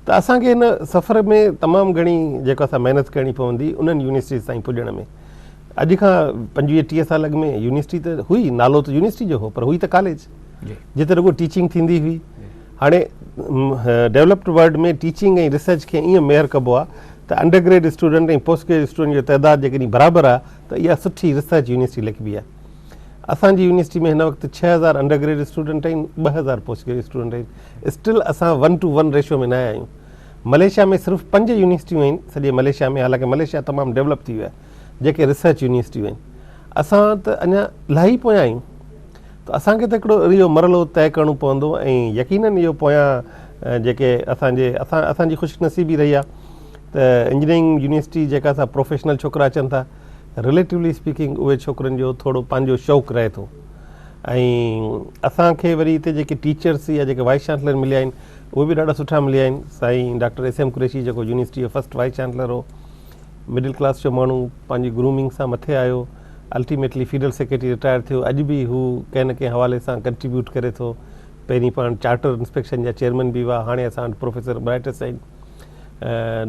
त असांखे हिन सफ़र में तमामु घणी जेको असां महिनत करणी पवंदी उन्हनि यूनिवर्सिटीज़ ताईं पुॼण में। अॼु खां 25-30 साल अॻु में यूनिवर्सिटी त हुई, नालो त यूनिवर्सिटी जो हो, पर हुई त कॉलेज, जिते रुॻो टीचिंग थींदी हुई। हाणे डेवलप्ड वर्ल्ड में टीचिंग ऐं रिसर्च खे ईअं मेयर कबो आहे त अंडर ग्रेड स्टूडेंट ऐं पोस्ट ग्रेड स्टूडेंट जो तइदादु जेकॾहिं बराबरि आहे त इहा सुठी रिसर्च यूनिवर्सिटी लिखबी आहे। असांजी यूनिवर्सिटी में हिन वक़्तु 6000 अंडर ग्रेड स्टूडेंट आहिनि, 2000 पोस्ट ग्रेड स्टूडेंट आहिनि। स्टिल असां 1:1 रेशो में न आहियूं। मलेशिया में सिर्फ़ु 5 यूनिवर्सिटियूं आहिनि सॼे मलेशिया में, हालांकि मलेशिया तमामु डेवलप थी वियो आहे, जेके रिसर्च यूनिवर्सिटियूं आहिनि। असां त अञा इलाही पोयां आहियूं, त असांखे त हिकिड़ो इहो मरलो तइ करिणो पवंदो ऐं यकीनन इहो पोयां जेके असांजी ख़ुशनसीबी रही आहे त इंजीनियरिंग यूनिवर्सिटी जेका असां प्रोफेशनल छोकिरा अचनि था, रिलेटिवली स्पीकिंग उहे छोकिरनि जो थोरो पंहिंजो शौक़ु रहे थो। ऐं असांखे वरी हिते जेके टीचर्स या जेके वाइस चांसलर मिलिया आहिनि उहे बि ॾाढा सुठा मिलिया आहिनि। साईं डॉक्टर SM कुरैशी जेको यूनिवर्सिटी जो फस्ट वाइस चांसलर हो, मिडिल क्लास जो माण्हू, पंहिंजी ग्रूमिंग सां मथे आयो, अल्टीमेटली फीडरल सेक्रेटरी रिटायर थियो, अॼु बि हू कंहिं न कंहिं हवाले सां कंट्रीब्यूट करे थो। पहिरीं पाण चार्टर इंस्पेक्शन जा चेयरमैन बि हुआ, हाणे असां वटि प्रोफेसर ब्राइटस आहिनि।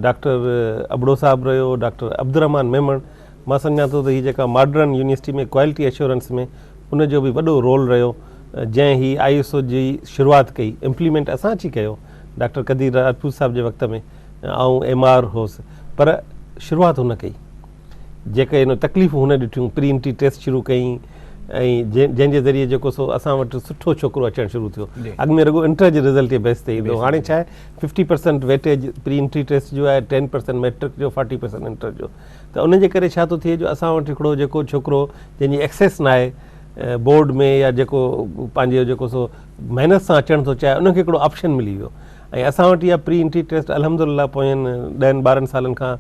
डॉक्टर अबड़ो साहिबु रहियो, डॉक्टर अब्दुर्रहमान मेमण, मां सम्झां थो त हीअ जेका मॉडर्न यूनिवर्सिटी में क्वालिटी एश्योरेंस में उनजो बि वॾो रोल रहियो, जंहिं ही ISO जी शुरूआति कई, इम्प्लीमेंट असां अची कयो डॉक्टर कदीर राजपूत साहिब जे वक़्त में, ऐं MR होसि, पर शुरूआति हुन कई। जेके इन तकलीफ़ूं हुन ॾिठियूं, प्री एंट्री टेस्ट शुरू कई ऐं जंहिंजे ज़रिए जेको सो असां वटि सुठो छोकिरो अचणु शुरू थियो। अॻु में रुॻो इंटर जे रिज़ल्ट जे बेस ते ईंदो, हाणे छा आहे 50% वेटेज प्री एंट्री टेस्ट जो आहे, 10% मैट्रिक जो, 40% इंटर जो। त उनजे करे छा थो थिए जो असां वटि हिकिड़ो जेको छोकिरो जंहिंजी एक्सेस न आहे बोर्ड में या जेको पंहिंजो जेको सो महिनत सां अचणु थो चाहे, उनखे हिकिड़ो ऑप्शन मिली वियो। ऐं असां वटि इहा प्री एंट्री टेस्ट अल्हम्दुलिल्लाह पोयनि 10-12 सालनि खां,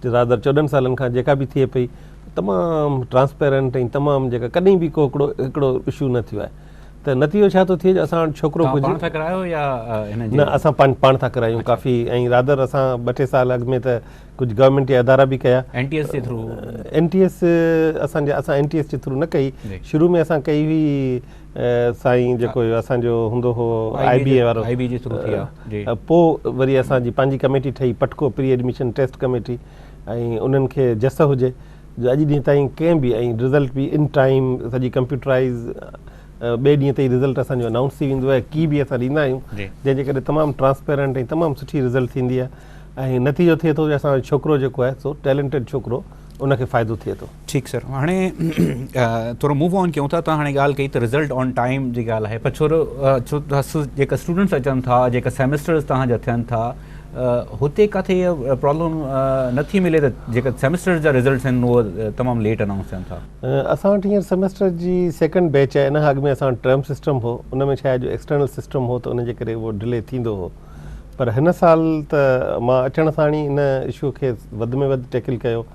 रादर 14 सालनि खां जेका बि थिए पई, तमामु ट्रांसपेरेंट ऐं तमामु जेका कॾहिं बि को हिकिड़ो इशू न थियो आहे। त नतीजो छा थो थिए जो असां वटि छोकिरो घुरिजे करायो या न, असां पाण था करायूं काफ़ी। ऐं रादर असां 2-3 साल अॻु में त कुझु गवर्नमेंट जा अदारा बि कया। NTS जे थ्रू? NTS असां NTS जे थ्रू न कई, शुरू में असां कई हुई साईं जेको असांजो हूंदो हो IBA वारो, IB जे थ्रू थी आहे। पोइ वरी असांजी पंहिंजी कमेटी ठही, पटको प्री एडमिशन टेस्ट कमेटी, ऐं उन्हनि खे जस हुजे जो अॼु ॾींहं ताईं कंहिं बि, ऐं रिज़ल्ट बि इन टाइम सॼी कंप्यूटराइज़, ॿिए ॾींहं ताईं रिज़ल्ट असांजो अनाउंस थी वेंदो आहे, की बि असां ॾींदा आहियूं, जंहिंजे करे तमामु ट्रांसपेरेंट ऐं तमामु सुठी रिज़ल्ट थींदी आहे। ऐं नतीजो थिए थो जो असांजो छोकिरो जेको आहे सो टैलेंटेड छोकिरो, उनखे फ़ाइदो थिए थो। ठीकु सर, हाणे थोरो मूव ऑन कयूं था। तव्हां हाणे ॻाल्हि कई त रिज़ल्ट ऑन टाइम जी ॻाल्हि आहे, पर छो जेका स्टूडेंट्स अचनि था, जेका सेमेस्टर्स तव्हांजा थियनि था, हुते किथे इहा प्रॉब्लम नथी मिले त जेका सेमेस्टर जा रिज़ल्ट्स आहिनि उहे तमामु लेट अनाउंस थियनि था? असां वटि हींअर सेमेस्टर जी सेकेंड बैच आहे। इन खां अॻु में असां वटि टर्म सिस्टम हो, उन में छा आहे जो एक्सटर्नल सिस्टम हो, त उनजे करे उहो डिले थींदो हो। पर हिन साल त मां अचण सां ई इन इशू खे वधि में वधि टैकल कयो,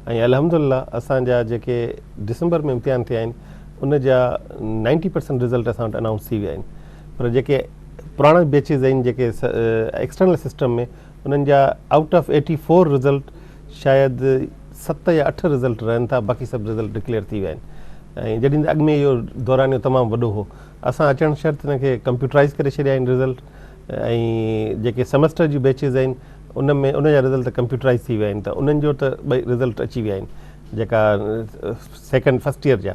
ऐं अल्हम्दुलिल्लाह असांजा जेके दिसंबर में इम्तिहान थिया आहिनि उन जा 90% रिज़ल्ट असां वटि अनाउंस थी विया आहिनि। पर जेके पुराणा बैचिस आहिनि जेके एक्सटर्नल सिस्टम में, उन्हनि जा आउट ऑफ 84 रिज़ल्ट शायदि 7 या 8 रिज़ल्ट रहनि था, बाक़ी सभु रिज़ल्ट डिक्लेयर थी विया आहिनि। ऐं जॾहिं अॻु में इहो दौरानियो तमामु वॾो हो, असां अचणु शर्त हिनखे कंप्यूटराइज़ करे छॾिया आहिनि रिज़ल्ट, ऐं जेके सेमेस्टर जी बैचिस आहिनि उन में उन जा रिज़ल्ट कंप्यूटराइज़ थी विया आहिनि, त उन्हनि जो त ॿई रिज़ल्ट अची विया आहिनि जेका फस्ट ईयर जा।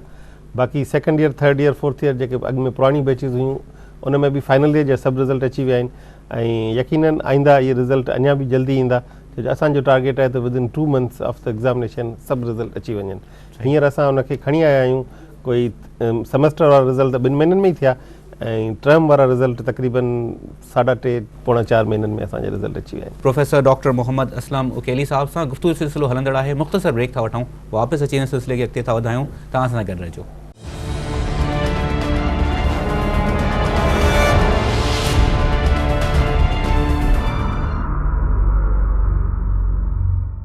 बाक़ी second year, third year, fourth year जेके अॻु में पुराणी बैचिस हुयूं उन में बि फाइनल ईयर जा सभु रिज़ल्ट अची विया आहिनि। ऐं यकीनन आईंदा इहे रिज़ल्ट अञा बि जल्दी ईंदा, छो जो असांजो टारगेट आहे त within 2 months of the examination सभु रिज़ल्ट अची वञनि। हींअर असां उनखे खणी आया आहियूं, कोई सेमेस्टर वारा रिज़ल्ट 2 महीननि में ई थिया, ऐं टर्म वारा रिज़ल्ट तक़रीबन 3.5-4 महीननि में असांजा रिज़ल्ट अची विया आहिनि। प्रोफेसर डॉक्टर मोहम्मद असलम उकेली साहब सां गुफ़्तगू सिलसिलो हलंदड़ आहे। मुख़्तसर ब्रेक था वठूं, वापसि अची हिन सिलसिले खे अॻिते था वधायूं। तव्हां सां गॾु रहिजो।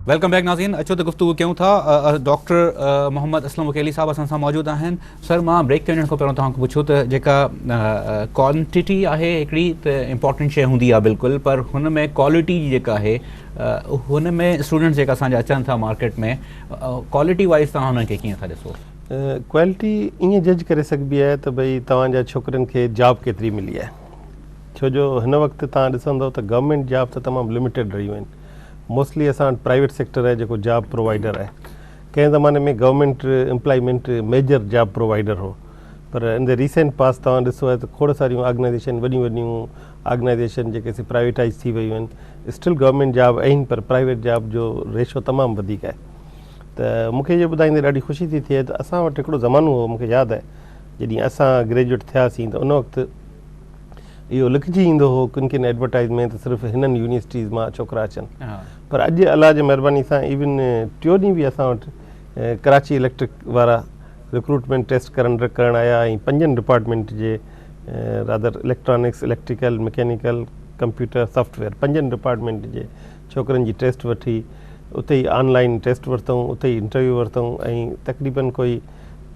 वेलकम बैक नाज़रीन, अचो त गुफ़्तगू कयूं था। डॉक्टर मोहम्मद असलम उकेली साहब असां सां मौजूदु आहिनि। सर, मां ब्रेक ते वञण खां पहिरियों तव्हांखे पुछो त जेका क्वांटिटी आहे हिकिड़ी त इम्पॉर्टेंट शइ हूंदी आहे बिल्कुलु, पर हुन में क्वालिटी जेका आहे हुन में स्टूडेंट्स जेका असांजा अचनि था मार्केट में, क्वालिटी वाइज़ तव्हां हुननि खे कीअं था ॾिसो? क्वालिटी ईअं जज करे सघिबी आहे त भई तव्हांजा छोकिरनि खे जॉब केतिरी मिली आहे, छो जो हिन वक़्तु तव्हां ॾिसंदव त गवर्नमेंट जॉब त तमामु लिमिटेड रहियूं आहिनि। मोस्टली असां वटि प्राइवेट सेक्टर आहे जेको जॉब प्रोवाइडर आहे। कंहिं ज़माने में government employment major job provider हो, पर इन द रीसेंट पास तव्हां ॾिसो आहे त खोड़ सारियूं ऑर्गेनाइज़ेशन, वॾियूं वॾियूं ऑर्गेनाइज़ेशन जेके प्राइवेटाइज़ थी वियूं आहिनि, स्टिल गवर्नमेंट जॉब आहिनि, पर प्राइवेट जॉब जो रेशो तमामु वधीक आहे। त मूंखे इहो ॿुधाईंदे ॾाढी ख़ुशी थी थिए त असां वटि हिकिड़ो ज़मानो हो, मूंखे यादि आहे जॾहिं असां ग्रेजुएट थियासीं त उन वक़्तु इहो लिखिजी ईंदो हो किन किन एडवर्टाइज़ में त सिर्फ़ु हिननि यूनिवर्सिटीज़ मां छोकिरा अचनि, पर अॼु अलाह जे महिरबानी सां इवन टियों ॾींहुं बि असां वटि कराची इलेक्ट्रिक वारा रिक्रूटमेंट टेस्ट करण आया ऐं 5 डिपार्टमेंट जे rather electronics, electrical, mechanical, computer, software 5 department जे छोकरनि जी टेस्ट वठी, उते ई ऑनलाइन टेस्ट वरितऊं, उते ई इंटरव्यू वरितऊं ऐं तक़रीबन कोई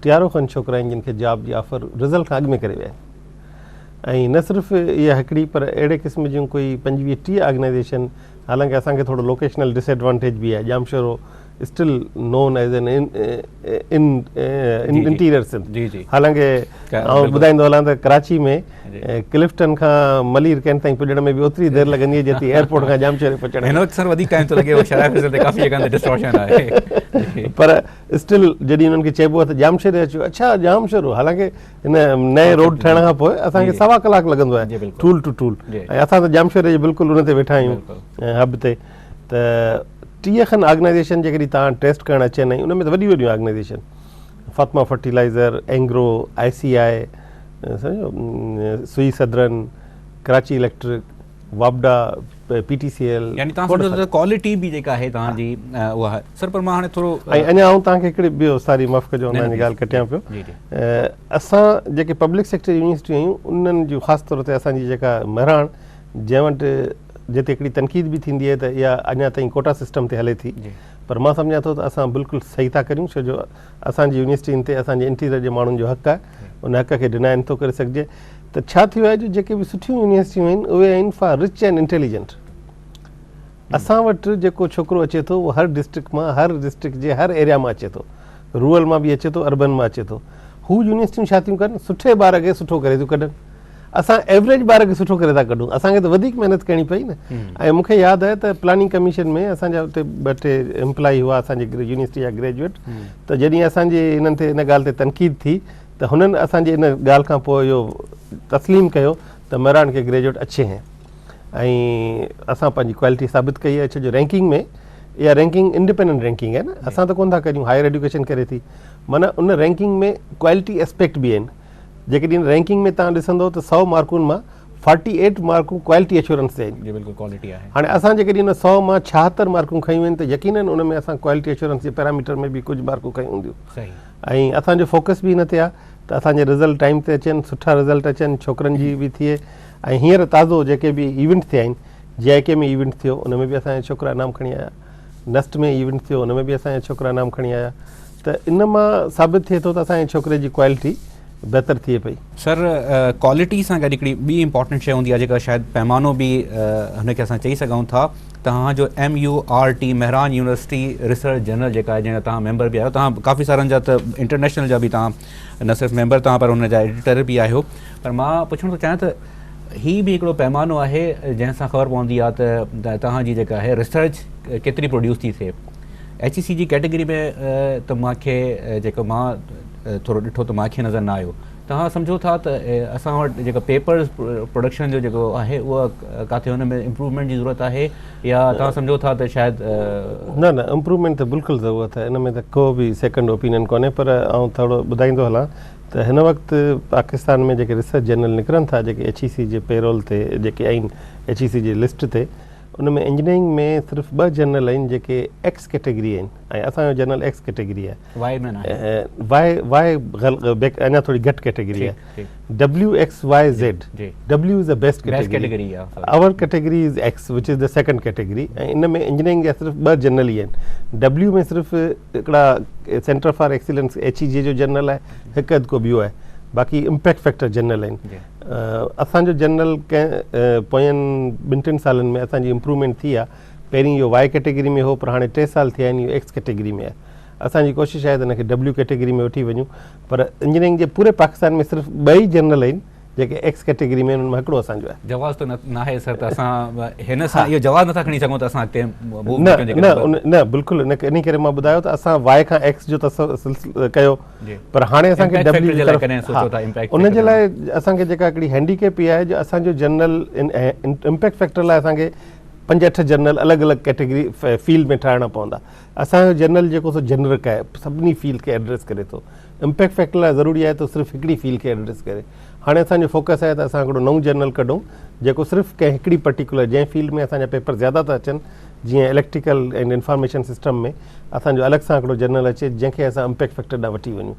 13 खनि छोकिरा आहिनि जिन खे जॉब जी ऑफर रिज़ल्ट खां अॻु में करे विया आहिनि। ऐं न सिर्फ़ु इहा हिकिड़ी पर अहिड़े क़िस्म जूं कोई 25-30 ऑर्गेनाइज़ेशन, हालांकि असांखे थोरो लोकेशनल डिसएडवांटेज बि आहे, Jamshoro still known as an interior Sindh. हालांकि आउं ॿुधाईंदो हलां त कराची में क्लिफ्टन खां मलीर कैंट ताईं पुॼण में बि ओतिरी देरि लॻंदी आहे जेतिरी एयरपोर्ट खां जामशोरे पहुचण में। पर स्टिल जॾहिं उन्हनि खे चइबो आहे त जामशोरे अचो, अच्छा जामशोरो, हालांकि हिन नए रोड ठहण खां पोइ असांखे 1.25 कलाक लॻंदो आहे टूल टू टूल, ऐं असां त जामशोरे जे बिल्कुलु उन ते वेठा आहियूं हब ते। त 30 खनि ऑर्गेनाइज़ेशन जेकॾहिं तव्हां टेस्ट करणु अचनि, ऐं उन में त वॾियूं वॾियूं organisation, Fatima fertiliser, Engro, ICI, सम्झो सुई सदरन, कराची इलेक्ट्रिक, वापडा, PTCL, यानी तव्हां सम्झो त क्वालिटी बि जेका आहे तव्हांजी उहा सर। पर मां हाणे थोरो ऐं अञा आउं तव्हांखे हिकिड़ी ॿियो सारी माफ़ कजो हुनजी ॻाल्हि कटियां पियो। असां जेके पब्लिक सेक्टर यूनिवर्सिटियूं आहियूं उन्हनि जूं ख़ासि तौर ते असांजी जेका महराण जंहिं वटि जिते हिकिड़ी तनक़ीद बि थींदी आहे त इहा अञा ताईं कोटा सिस्टम ते हले थी, पर मां सम्झां थो त असां बिल्कुलु सही था करियूं, छो जो असांजी यूनिवर्सिटियुनि ते असांजे इंटीरियर जे माण्हुनि जो हक़ु आहे, उन हक़ खे डिनाए नथो करे सघिजे। त छा थियो आहे जो जेके बि सुठियूं यूनिवर्सिटियूं आहिनि उहे आहिनि फॉर रिच एंड इंटेलिजेंट। असां वटि जेको छोकिरो अचे थो उहो हर डिस्ट्रिक्ट मां, हर डिस्ट्रिक्ट जे हर एरिया मां अचे थो, रूरल मां बि अचे थो, अर्बन मां अचे थो। हू यूनिवर्सिटियूं छा थियूं कनि, सुठे ॿार खे सुठो करे थियूं कढनि, असां एवरेज ॿार खे सुठो करे था कढूं। असांखे त वधीक महिनत करणी पई न। ऐं मूंखे यादि आहे त प्लानिंग कमीशन में असांजा उते 2-3 एम्प्लॉई हुआ असांजे यूनिवर्सिटी जा ग्रेजुएट, त जॾहिं असांजे इन्हनि ते इन ॻाल्हि ते तनक़ीद थी त हुननि असांजे इन ॻाल्हि खां पोइ इहो तस्लीम कयो त महराण खे ग्रेजुएट अच्छे हैं, ऐं असां पंहिंजी क्वालिटी साबित कई आहे। छो जो रैंकिंग में इहा रैंकिंग इंडिपेंडेंट रैंकिंग आहे न, असां त कोन था करियूं, हायर एजुकेशन करे थी, माना उन रैंकिंग में क्वालिटी एस्पेक्ट बि आहिनि। जेकॾहिं रैंकिंग में तव्हां ॾिसंदो त 100 मार्कुनि मां 48 मार्कूं क्वालिटी एश्योरेंस ते आहिनि। बिल्कुलु क्वालिटी आहे। हाणे असां जेकॾहिं उन 100 मां 76 मार्कूं खयूं आहिनि त यकीनन उन में असां क्वालिटी एश्योरेंस जे पैरामीटर में बि कुझु मार्कूं खयूं हूंदियूं। ऐं असांजो फोकस बि हिन ते आहे त असांजे रिज़ल्ट टाइम ते अचनि, सुठा रिज़ल्ट अचनि, छोकिरनि जी बि थिए। ऐं हींअर ताज़ो जेके बि इवेंट थिया आहिनि, JIK में इवेंट थियो उन में बि असांजा छोकिरा इनाम खणी आया, नस्ट में इवेंट थियो उन में बि असांजा छोकिरा इनाम खणी आया। त इन मां साबित थिए थो त असांजे छोकिरे जी क्वालिटी बहितर थिए पई। सर क्वालिटी सां गॾु हिकिड़ी ॿी इंपॉर्टेंट शइ हूंदी आहे जेका शायदि पैमानो बि हुनखे असां चई सघूं था। तव्हांजो MURT महरान यूनिवर्सिटी रिसर्च जर्नल जेका आहे, जंहिं तव्हां मेंबर बि आहियो, तव्हां काफ़ी सारनि जा त इंटरनेशनल जा बि तव्हां न सिर्फ़ु मेंबर तव्हां पर हुन जा एडिटर बि आहियो। पर मां पुछणु थो चाहियां त हीअ बि हिकिड़ो पैमानो आहे जंहिंसां ख़बर पवंदी आहे त तव्हांजी जेका आहे रिसर्च केतिरी प्रोड्यूस थी थिए। HEC जी कैटेगरी में त मूंखे जेको मां थोरो ॾिठो त मूंखे नज़र न आयो। तव्हां सम्झो था त असां वटि जेका पेपर्स प्रोडक्शन जो जेको आहे उहा किथे हुन में इम्प्रूवमेंट जी ज़रूरत आहे, या तव्हां सम्झो था त शायदि न इम्प्रूवमेंट त बिल्कुलु ज़रूरत आहे, इन में त को बि सेकेंड ओपिनियन कोन्हे। पर आउं थोरो ॿुधाईंदो हलां त हिन वक़्तु पाकिस्तान में जेके रिसर्च जर्नल निकिरनि था, जेके HEC जे पेरोल ते जेके आहिनि, HEC जी लिस्ट ते, उन में इंजीनियरिंग में सिर्फ़ु 2 जर्नल आहिनि जेके X कैटेगरी आहिनि, ऐं असांजो जर्नल X कैटेगरी आहे। वाई अञा थोरी घटि कैटेगरी आहे। WXYZ, W is the best category, our category is X which is the second category. ऐं इन में इंजीनियरिंग जा सिर्फ़ु 2 जर्नल ई आहिनि। W में सिर्फ़ु हिकिड़ा सेंटर फॉर एक्सीलेंस HEC जो जर्नल आहे, हिकु अधु को ॿियो आहे, बाक़ी इम्पैक्ट फैक्टर जर्नल आहिनि। असांजो जर्नल कंहिं पोयनि 2-3 सालनि में असांजी इम्प्रूवमेंट थी आहे। पहिरीं इहो Y कैटेगरी में हो, पर हाणे 3 साल थिया आहिनि इहो X कैटेगरी में आहे। असांजी कोशिशि आहे त हिनखे W कैटेगरी में वठी वञूं, पर इंजीनियरिंग जे पूरे पाकिस्तान में सिर्फ़ु 2 ई जर्नल आहिनि जेके X कैटेगरी में, उन्हनि मां हिकिड़ो असांजो आहे। जवाज़ त न आहे सर, त असां हिन सां इहो जवाज़ नथा खणी सघूं त असां अॻिते न बिल्कुलु इन करे मां ॿुधायो त असां Y खां X जो कयो, पर हाणे असांखे W उन जे लाइ असांखे जेका हिकिड़ी हैंडीकेप इहा आहे जो असांजो जर्नल इम्पैक्ट फैक्टर लाइ असांखे 5-8 जर्नल अलॻि अलॻि कैटेगरी फील्ड में ठाहिणा पवंदा। असांजो जर्नल जेको सो जेनरिक आहे, सभिनी फील्ड खे एड्रेस करे थो। इम्पैक्ट फैक्टर लाइ ज़रूरी आहे त सिर्फ़ु हिकिड़ी फील्ड खे एड्रेस करे। हाणे असांजो फोकस आहे त असां हिकिड़ो नओं जर्नल कढूं जेको सिर्फ़ु कंहिं हिकिड़ी पर्टिकुलर जंहिं फील्ड में असांजा पेपर ज़्यादा था अचनि, जीअं इलेक्ट्रिकल एंड इंफॉर्मेशन सिस्टम में असांजो अलॻि सां हिकिड़ो जर्नल अचे जंहिंखे असां इम्पैक्ट फैक्टर ॾांहुं वठी वञूं।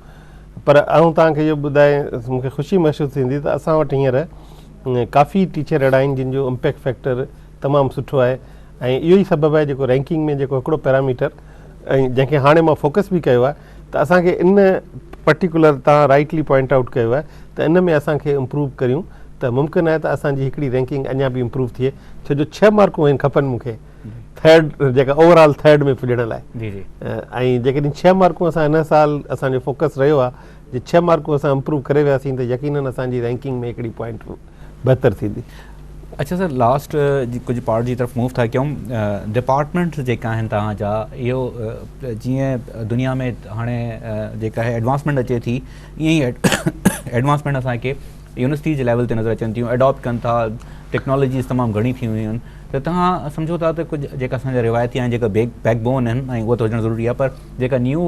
पर आऊं तव्हांखे इहो ॿुधाए मूंखे ख़ुशी महसूसु थींदी त असां वटि हींअर काफ़ी टीचर अहिड़ा आहिनि जिन जो इम्पैक्ट फैक्टर तमामु सुठो आहे ऐं इहो ई सबबु आहे जेको रैंकिंग में जेको हिकिड़ो पैरामीटर ऐं जंहिंखे हाणे मां फोकस बि कयो आहे त असांखे इन पर्टिकुलर तव्हां राइटली पॉइंट आउट कयो आहे त इन में असांखे इम्प्रूव करियूं त मुमकिन आहे त असांजी हिकिड़ी रैंकिंग अञा बि इम्प्रूव थिए छो जो 6 मार्कूं आहिनि खपनि मूंखे थर्ड जेका ओवरऑल थर्ड में पुॼण लाइ ऐं जेकॾहिं 6 मार्कूं असां हिन साल असांजो फोकस रहियो आहे जे 6 मार्कूं असां इम्प्रूव करे वियासीं त यकीनन असांजी रैंकिंग में हिकिड़ी पॉइंट बहितर थींदी। अच्छा सर, लास्ट कुछ पार्ट जी तरफ़ मूव था कयूं। डिपार्टमेंट्स जेका आहिनि तव्हांजा इहो जीअं दुनिया में हाणे जेका आहे एडवांसमेंट अचे थी ईअं ई एडवांसमेंट असांखे यूनिवर्सिटी जे लेवल ते नज़र अचनि थियूं, अडॉप्ट कनि था, टेक्नोलॉजीज़ तमामु घणी थी वियूं आहिनि। त तव्हां सम्झो था त कुझु जेका असांजा रिवायती आहिनि जेका बैकबोन आहिनि ऐं उहो त हुजणु ज़रूरी आहे, पर जेका न्यू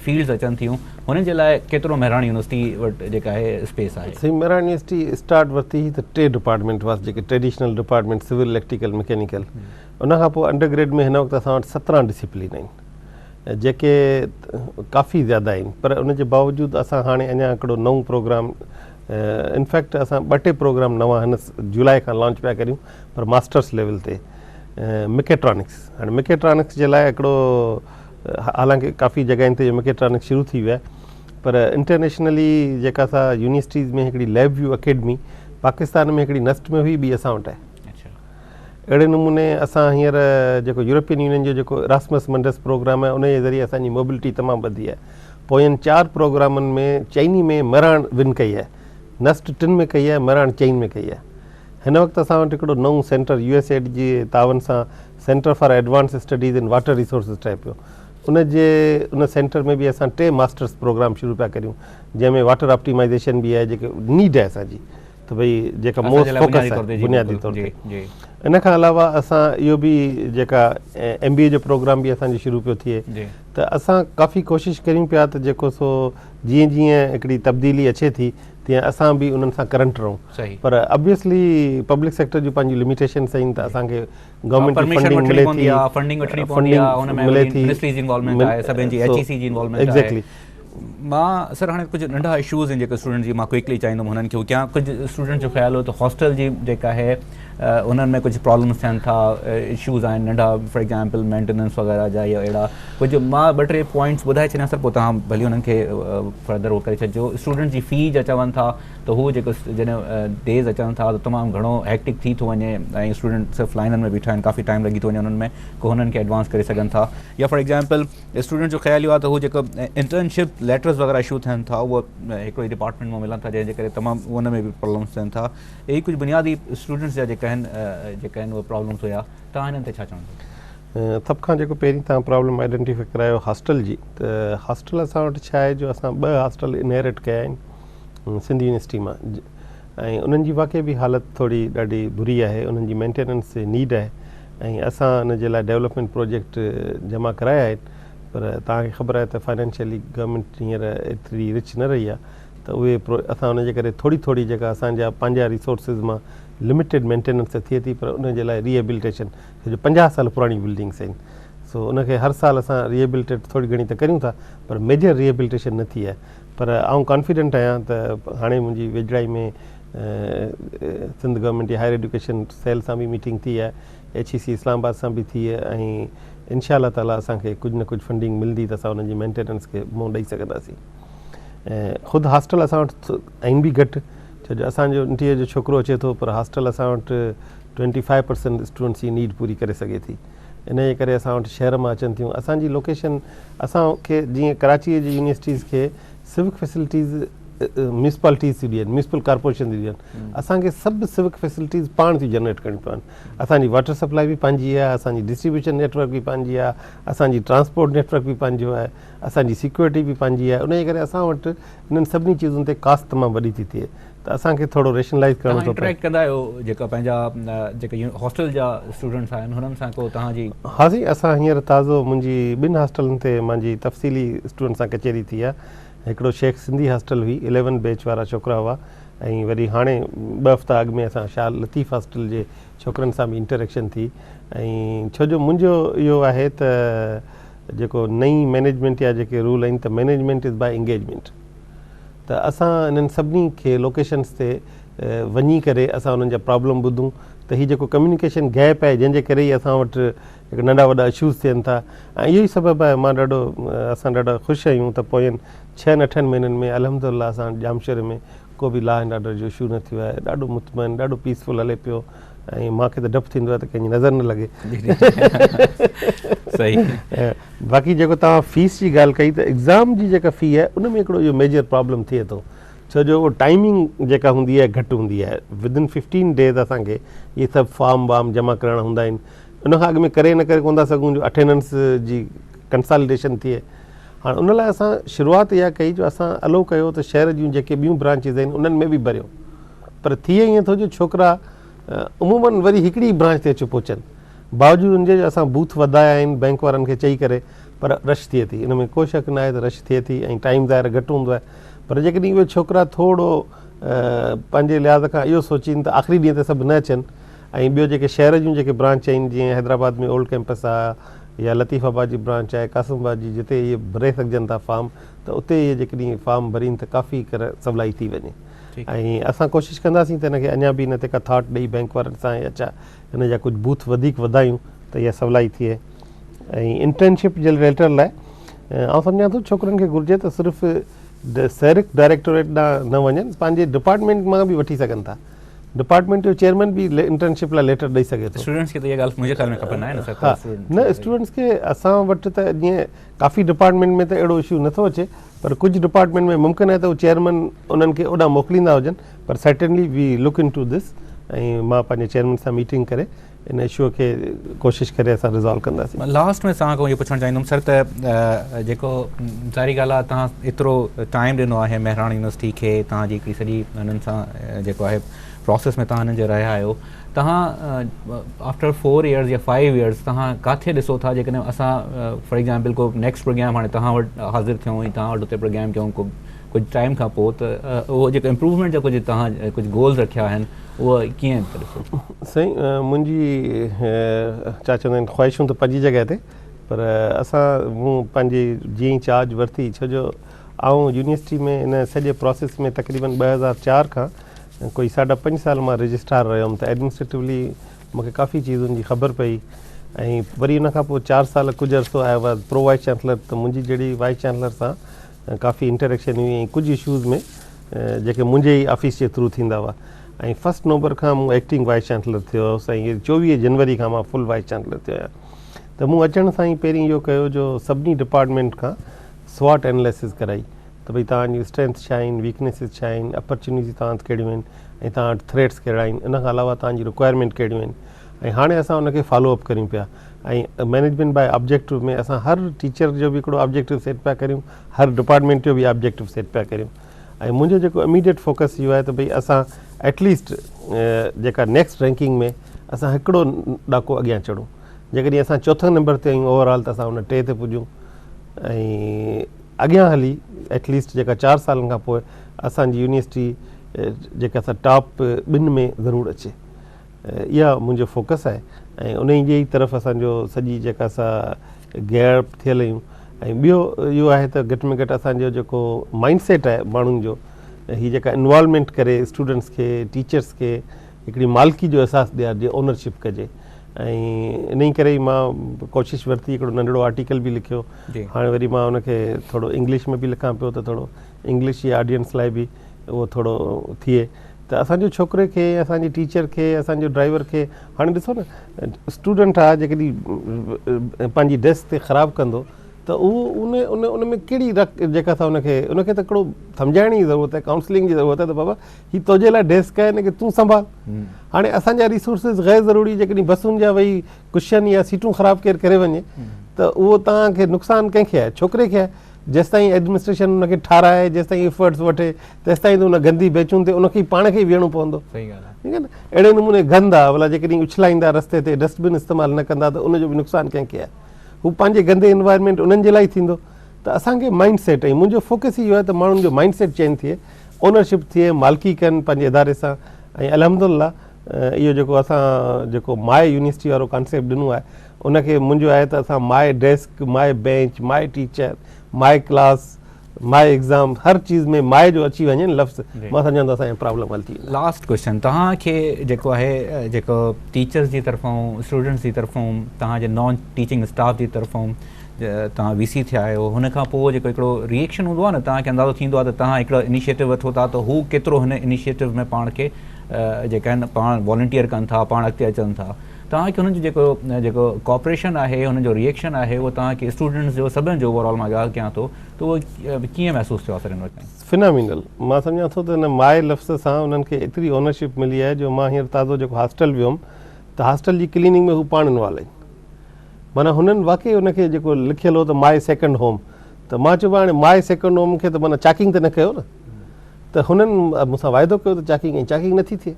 फील्ड्स अचनि थियूं हुननि जे लाइ केतिरो मेहरान यूनिवर्सिटी वटि जेका आहे स्पेस आहे? सही, मेहरान यूनिवर्सिटी स्टार्ट वरिती त 3 डिपार्टमेंट हुआ जेके traditional department civil, electrical, mechanical. उनखां पोइ अंडरग्रेड में हिन वक़्तु असां वटि 17 डिसिप्लिन आहिनि जेके काफ़ी ज़्यादा आहिनि, पर उनजे बावजूदि असां हाणे अञा हिकिड़ो नओं प्रोग्राम इनफैक्ट असां 2 प्रोग्राम नवां हिन जुलाई खां लॉन्च पिया करियूं पर मास्टर्स लेवल ते मिकेट्रॉनिक्स। हाणे मिकेट्रॉनिक्स जे लाइ हिकिड़ो हालांकि काफ़ी जॻहियुनि ते मिकेट्रॉनिक्स शुरू थी वियो आहे, पर इंटरनेशनली जेका असां यूनिवर्सिटीज़ में हिकिड़ी लैब व्यू अकेडमी पाकिस्तान में हिकिड़ी नस्ट में हुई बि असां वटि आहे। अहिड़े नमूने असां हींअर जेको यूरोपियन यूनियन जो जेको इरास्मस मंडस प्रोग्राम आहे उनजे ज़रिए असांजी मोबिलिटी तमामु वधी आहे। पोयनि 4 प्रोग्रामनि में चइनी में मेहरान विन कई आहे, नस्ट 3 में कई आहे, मेहरान चइनि में कई आहे। हिन वक़्तु असां वटि हिकिड़ो नओं सेंटर USAID जे तावन सां centre for advance studies in water resources ठहे पियो। उन सेंटर में बि असां 3 मास्टर्स प्रोग्राम शुरू पिया करियूं जंहिंमें वाटर ऑप्टिमाइज़ेशन बि आहे जेके नीड आहे असांजी, त भई जेका मोस्ट फोकस आहे बुनियादी तौर ते। इन खां अलावा असां इहो बि जेका MBA जो प्रोग्राम बि असांजो शुरू पियो थिए, त असां काफ़ी कोशिशि करियूं पिया त जेको सो जीअं जीअं हिकिड़ी तब्दीली अचे थी तीअं असां बि उन्हनि सां करंट रहूं। पर ऑब्वियसली पब्लिक सेक्टर जूं पंहिंजी लिमिटेशन्स आहिनि त असांखे गवर्नमेंट फंडिंग मिले थी, एग्जैक्टली। मां सर हाणे कुझु नंढा इशूज़ आहिनि जेके स्टूडेंट जी मां क्विकली चाहींदुमि हुननि खे क्या कुझु स्टूडेंट जो ख़्यालु हो त हॉस्टल जी जेका आहे उन्हनि में कुझु प्रॉब्लम्स थियनि था, इशूज़ आहिनि नंढा, फॉर एग्जांपल मेंटेनेंस वग़ैरह जा या अहिड़ा कुझु। मां 2-3 पॉइंट्स ॿुधाए छॾियां सर, पोइ तव्हां भली हुननि खे फर्दर उहो करे छॾिजो। स्टूडेंट जी फ़ी जा चवनि था त हू जेको जॾहिं डेज़ अचनि था त तमामु घणो हैक्टिक थी थो वञे ऐं स्टूडेंट सिर्फ़ु लाइननि में बीठा आहिनि, काफ़ी टाइम लॻी थो वञे उन्हनि में को हुननि खे एडवांस करे सघनि था। या फॉर एग्जांपल स्टूडेंट जो ख़्यालु इहो आहे त हू जेको इंटर्नशिप लेटर्स वग़ैरह इशू थियनि था उहो हिकिड़ो डिपार्टमेंट में मिलनि था जंहिंजे करे तमामु उन में बि प्रॉब्लम्स थियनि था। इहे कुझु बुनियादी स्टूडेंट्स जा जेका आहिनि उहे प्रॉब्लम्स हुया, तव्हां हिननि ते छा चवंदो? सभ खां जेको पहिरीं तव्हां प्रॉब्लम आइडेंटिफाई करायो हॉस्टल जी, त हॉस्टल असां वटि छा आहे जो असां 2 हॉस्टल इनहेरिट कया आहिनि सिंधी यूनिवर्सिटी मां, ऐं उन्हनि जी वाक़ई बि हालति थोरी ॾाढी बुरी आहे, उन्हनि जी मेंटेनेंस नीड आहे ऐं असां उन जे लाइ डेवलपमेंट प्रोजेक्ट जमा कराया आहिनि। पर तव्हांखे ख़बर आहे त फाइनेंशियली गवर्नमेंट हींअर एतिरी रिच न रही आहे, त उहे असां उनजे करे थोरी जेका असांजा पंहिंजा रिसोर्सिस मां लिमिटेड मेंटेनेंस थिए थी, पर उन जे लाइ रिहेबिलिटेशन छो जो 50 साल पुराणी बिल्डिंग्स आहिनि, सो उनखे हर साल असां रिहेबिलिटेट थोरी घणी त करियूं था, पर मेजर रिहेबिलिटेशन न थी आहे। पर आउं कॉन्फिडेंट आहियां त हाणे मुंहिंजी वेझड़ाई में सिंध गवर्नमेंट जी हायर एजुकेशन सेल सां बि मीटिंग थी आहे, HEC इस्लामाबाद सां बि थी आहे, ऐं इंशाअल्लाह ताला असांखे कुझु न कुझु फंडिंग मिलंदी त असां उनजी मेंटेनेंस खे मुंहुं ॾेई सघंदासीं। ख़ुदि हॉस्टल असां वटि आहिनि बि घटि, छो जो असांजो 29 जो छोकिरो अचे थो, पर हॉस्टल असां वटि 25% स्टूडेंट्स जी नीड पूरी करे सघे थी। इन जे करे असां वटि शहर मां अचनि थियूं। असांजी लोकेशन असांखे जीअं कराचीअ जी यूनिवर्सिटीज़ खे सिविक फैसिलिटीज़ म्यूनिसिपालिटीज़ थियूं ॾियनि, म्यूनिसिपल कॉर्पोरेशन थियूं ॾियनि, असांखे सभु सिविक फैसिलिटीज़ पाण थियूं जनरेट करणियूं पवनि। असांजी वाटर सप्लाई बि पंहिंजी आहे, असांजी डिस्ट्रीब्यूशन नेटवर्क बि पंहिंजी आहे, असांजी ट्रांसपोर्ट नेटवर्क बि पंहिंजो आहे, असांजी सिक्योरिटी बि पंहिंजी आहे। उनजे करे असां वटि इन्हनि सभिनी चीज़ुनि ते कास्ट तमामु वॾी थी थिए, त असांखे थोरो रेशनलाइज़ करिणो थो पए। इंटरेक्ट कंदा आहियो जेका पंहिंजा जेके हॉस्टल जा स्टूडेंट्स आहिनि हुननि सां को तव्हांजी? हा जी, असां हींअर ताज़ो मुंहिंजी 2 हॉस्टलनि ते मुंहिंजी तफ़सीली स्टूडेंट सां कचहरी थी आहे। हिकिड़ो शेख सिंधी हॉस्टल हुई, 11 बैच वारा छोकिरा हुआ, ऐं वरी हाणे 2 हफ़्ता अॻु में असां शाह लतीफ़ हॉस्टल जे छोकिरनि सां बि इंटरेक्शन थी। ऐं छो जो मुंहिंजो इहो आहे त जेको नई मैनेजमेंट या जेके रूल आहिनि त मैनेजमेंट इज़ बाय इंगेजमेंट, त असां इन्हनि सभिनी खे लोकेशन्स ते वञी करे असां उन्हनि जा प्रॉब्लम ॿुधूं त हीउ जेको कम्युनिकेशन गैप आहे जंहिंजे करे ई असां वटि हिकु नंढा वॾा इशूज़ थियनि था ऐं इहो ई सबबु आहे मां असां ॾाढा ख़ुशि आहियूं त पोयनि 6-8 महीननि में अलहमदुलिल्लाह असां जामशोरे में को बि लॉ एंड ऑर्डर जो इशू न थियो आहे, ॾाढो मुतमइन ॾाढो पीसफुल हले पियो ऐं मूंखे त डपु थींदो आहे त कंहिंजी नज़र न लॻे। सही। बाक़ी जेको तव्हां फीस जी ॻाल्हि कई त एग्ज़ाम जी जेका फ़ी आहे उन में हिकिड़ो इहो मेजर प्रॉब्लम थिए थो छो जो उहो टाइमिंग जेका हूंदी आहे घटि हूंदी आहे। विदिन 15 डेज़ असांखे इहे सभु फॉर्म वार्म जमा करणा हूंदा आहिनि, उन खां अॻु में करे न करे कोन था सघूं जो अटेंडेंस जी कंसॉलिडेशन थिए। हाणे उन लाइ असां शुरूआति इहा कई जो असां अलो कयो त शहर जूं जेके ॿियूं ब्रांचिस आहिनि उन्हनि में बि भरियो, पर थिए ईअं थो जो छोकिरा उमूमन वरी हिकिड़ी ब्रांच ते अची पहुचनि, बावजूदि उनजे असां बूथ वधाया आहिनि बैंक वारनि खे चई करे, पर रश थिए थी, इन में को शक न आहे त रश थिए थी ऐं टाइम ज़ाहिर घटि हूंदो आहे। पर जेकॾहिं उहे छोकिरा थोरो पंहिंजे लिहाज़ खां इहो सोचीनि त आख़िरी ॾींहं ते सभु न अचनि ऐं ॿियो जेके शहर जूं जेके ब्रांच आहिनि जीअं हैदराबाद में ओल्ड कैंपस आहे या लतीफ़ाबाद जी ब्रांच आहे, कासिमाबाद जी, जिते इहे भरे सघजनि था फॉर्म, त उते इहे जेकॾहिं फॉर्म भरीनि त काफ़ी कर सवलाई थी वञे। ऐं असां कोशिशि कंदासीं त हिनखे अञा बि हिन ते का थॉट ॾेई बैंक वारनि सां अच्छा हिन जा कुझु बूथ वधीक वधायूं त इहा सवलाई थिए। ऐं इंटर्नशिप जे रिलेटेड लाइ आउं सम्झां थो छोकिरनि खे घुरिजे त सिर्फ़ु सैरिक डायरेक्टोरेट ॾांहुं न वञनि, पंहिंजे डिपार्टमेंट मां बि वठी सघनि था। डिपार्टमेंट जो चेयरमैन बि इंटर्नशिप लाइ लेटर ॾेई सघे थो। स्टूडेंट्स खे त इहा ॻाल्हि मुंहिंजे ख़्याल में खपंदा आहिनि। हा, न स्टूडेंट्स खे असां वटि त जीअं काफ़ी डिपार्टमेंट में त अहिड़ो इशू नथो अचे, पर कुझु डिपार्टमेंट में मुमकिन आहे त उहो चेयरमैन उन्हनि खे ओॾां मोकिलींदा हुजनि, पर certainly we look into this ऐं मां पंहिंजे चेयरमैन सां मीटिंग करे इन इशूअ खे कोशिशि करे असां रिज़ॉल्व कंदासीं। लास्ट में तव्हां खां इहो पुछणु चाहींदुमि सर त जेको ज़ाहिरी ॻाल्हि आहे तव्हां एतिरो टाइम ॾिनो आहे मेहरान यूनिवर्सिटी खे, तव्हांजी हिकिड़ी सॼी हुननि सां जेको आहे प्रोसेस में तव्हां हिननि जे रहिया आहियो, तव्हां आफ्टर 4 years या 5 years तव्हां किथे ॾिसो था जेकॾहिं असां फॉर एग्ज़ाम्पल को नेक्स्ट प्रोग्राम हाणे तव्हां वटि हाज़िर थियूं ऐं तव्हां वटि उते प्रोग्राम कयूं कुझु टाइम खां पोइ, त उहो जेको इम्प्रूवमेंट जा कुझु तव्हां कुझु गोल्स रखिया आहिनि उहो कीअं था ॾिसो? साईं, मुंहिंजी छा चवंदा आहिनि ख़्वाहिशूं त पंहिंजी जॻह ते, पर मूं पंहिंजी जीअं ई चार्ज वरिती, छो जो आउं यूनिवर्सिटी में इन सॼे प्रोसेस में तक़रीबन 2004 खां कोई 5.5 साल मां रजिस्ट्रार रहियो हुउमि, त एडमिनिस्ट्रेटिवली मूंखे काफ़ी चीज़ुनि जी ख़बर पई। ऐं वरी उन खां पोइ 4 साल कुझु अर्सो आयो हुआ प्रो वाइस चांसलर, त मुंहिंजी जहिड़ी वाइस चांसलर सां काफ़ी इंटरेक्शन हुई ऐं कुझु इशूज़ में जेके मुंहिंजे ई ऑफिस जे थ्रू थींदा हुआ। ऐं 1 नवंबर खां मूं एक्टिंग वाइस चांसलर थियो हुउसि ऐं 24 जनवरी खां मां फुल वाइस चांसलर थियो आहियां। त मूं अचण सां ई पहिरीं इहो कयो जो सभिनी डिपार्टमेंट खां स्वॉट एनालिसिस कराई त भई तव्हांजी स्ट्रेंथ छा आहिनि, वीकनेसिस छा आहिनि, अपॉर्चुनिटी तव्हां वटि कहिड़ियूं आहिनि ऐं तव्हां वटि थ्रेट्स कहिड़ा आहिनि, इन खां अलावा तव्हांजी रिक्वायरमेंट कहिड़ियूं आहिनि। ऐं हाणे असां उनखे फॉलोअप करियूं पिया ऐं मैनेजमेंट बाय ऑब्जेक्टिव में असां हर टीचर जो बि हिकिड़ो ऑब्जेक्टिव सेट पिया करियूं, हर डिपार्टमेंट जो बि ऑब्जेक्टिव सेट पिया करियूं। ऐं मुंहिंजो जेको इमीडिएट फोकस इहो आहे त भई असां एटलीस्ट जेका नेक्स्ट रैंकिंग में असां हिकिड़ो ॾाको अॻियां चढ़ूं। जेकॾहिं असां 4थे नंबर ते आहियूं ओवरऑल त असां हुन 2 ते पुॼूं ऐं अॻियां हली एटलीस्ट जेका 4 सालनि खां पोइ असांजी यूनिवर्सिटी जेका असां टॉप 2 में ज़रूरु अचे, इहा मुंहिंजो फोकस आहे। ऐं उन जी तरफ़ असांजो सॼी जेका असां गैप थियल आहियूं। ऐं ॿियो इहो आहे त घटि में घटि असांजो जेको माइंडसेट आहे माण्हुनि जो, हीअ जेका इन्वॉल्वमेंट करे स्टूडेंट्स खे, टीचर्स खे हिकिड़ी मालिकी जो अहसासु ॾियारिजे, ओनरशिप कजे। ऐं इन ई करे ई मां कोशिशि वरिती, हिकिड़ो नंढिड़ो आर्टिकल बि लिखियो, हाणे वरी मां उनखे थोरो इंग्लिश में बि लिखां पियो त थोरो इंग्लिश जी ऑडियंस लाइ बि उहो थोरो थिए त असांजो छोकिरे खे, असांजे टीचर खे, असांजो ड्राइवर खे, हाणे ॾिसो न स्टूडेंट आहे जेकॾहिं पंहिंजी डेस्क ते ख़राबु कंदो त उहो उन में कहिड़ी जेका असां उनखे त हिकिड़ो सम्झाइण जी ज़रूरत आहे, काउंसलिंग जी ज़रूरत आहे त बाबा हीअ तुंहिंजे लाइ डेस्क आहे, हिनखे तूं संभाल। हाणे असांजा रिसोर्सिस गैर ज़रूरी जेकॾहिं बसुनि जा वही कुशन या सीटूं ख़राबु केरु करे वञे त उहो तव्हांखे नुक़सानु कंहिंखे आहे, छोकिरे खे आहे। जेसि ताईं एडमिनिस्ट्रेशन उनखे ठाराए, जेसि ताईं एफर्ट्स वठे, तेसि ताईं त उन गंदी बेचुनि ते उनखे पाण खे ई वेहणो पवंदो। ठीकु आहे न? अहिड़े नमूने गंद आहे, भला जेकॾहिं उछलाईंदा रस्ते ते, डस्टबिन इस्तेमालु न कंदा त उनजो बि नुक़सानु कंहिंखे आहे। हू पंहिंजे गंदे इन्वायरमेंट उन्हनि जे लाइ थींदो। त असांखे माइंड सेट, ऐं मुंहिंजो फोकस इहो आहे त माण्हुनि जो माइंड सेट चेंज थिए, ओनरशिप थिए, मालिकी कनि पंहिंजे इदारे सां। ऐं अल्हम्दुलिल्लाह इहो जेको असां जेको माए यूनिवर्सिटी वारो कॉन्सेप्ट ॾिनो आहे, उनखे मुंहिंजो आहे त असां माए डेस्क, माए बेंच, माए टीचर, माए क्लास, माए एग्ज़ाम हर चीज़ में माए जो अची वञे लफ़्ज़ मां सम्झां थो असांजो प्रॉब्लम हल थी वेंदी। लास्ट क्वेश्चन तव्हांखे जेको आहे जेको टीचर्स जी तरफ़ां स्टूडेंट्स जी तरफ़ां तव्हांजे नॉन टीचिंग स्टाफ जी तरफ़ां तव्हां वीसी थिया आहियो हुन खां पोइ जेको हिकिड़ो रिएक्शन हूंदो आहे न तव्हांखे अंदाज़ो थींदो आहे त तव्हां हिकिड़ो इनिशिएटिव वठो था त हू केतिरो हिन इनिशिएटिव में पाण खे जेका आहिनि पाण वॉलंटियर कनि था पाण अॻिते अचनि था तव्हांखे हुननि जो जेको कॉपरेशन आहे हुननि जो रिएक्शन आहे उहो तव्हांखे स्टूडेंट्स जो सभिनि जो ओवरऑल मां ॻाल्हि कयां थो त उहो कीअं महसूसु थियो आहे सर हिन वक़्तु? फिनोमिनल मां सम्झां थो त हिन माए लफ़्ज़ सां उन्हनि खे एतिरी ओनरशिप मिली आहे जो मां हींअर ताज़ो जेको हॉस्टल वियुमि त हॉस्टल जी क्लीनिंग में हू पाण इन्वॉल्व आहिनि माना हुननि वाक़ई हुनखे जेको लिखियलु हो त माए सेकेंड होम त मां चयो हाणे माए सेकेंड होम खे त माना चैकिंग त न कयो न त हुननि मूंसां वाइदो कयो त चैकिंग ऐं चैकिंग नथी थिए।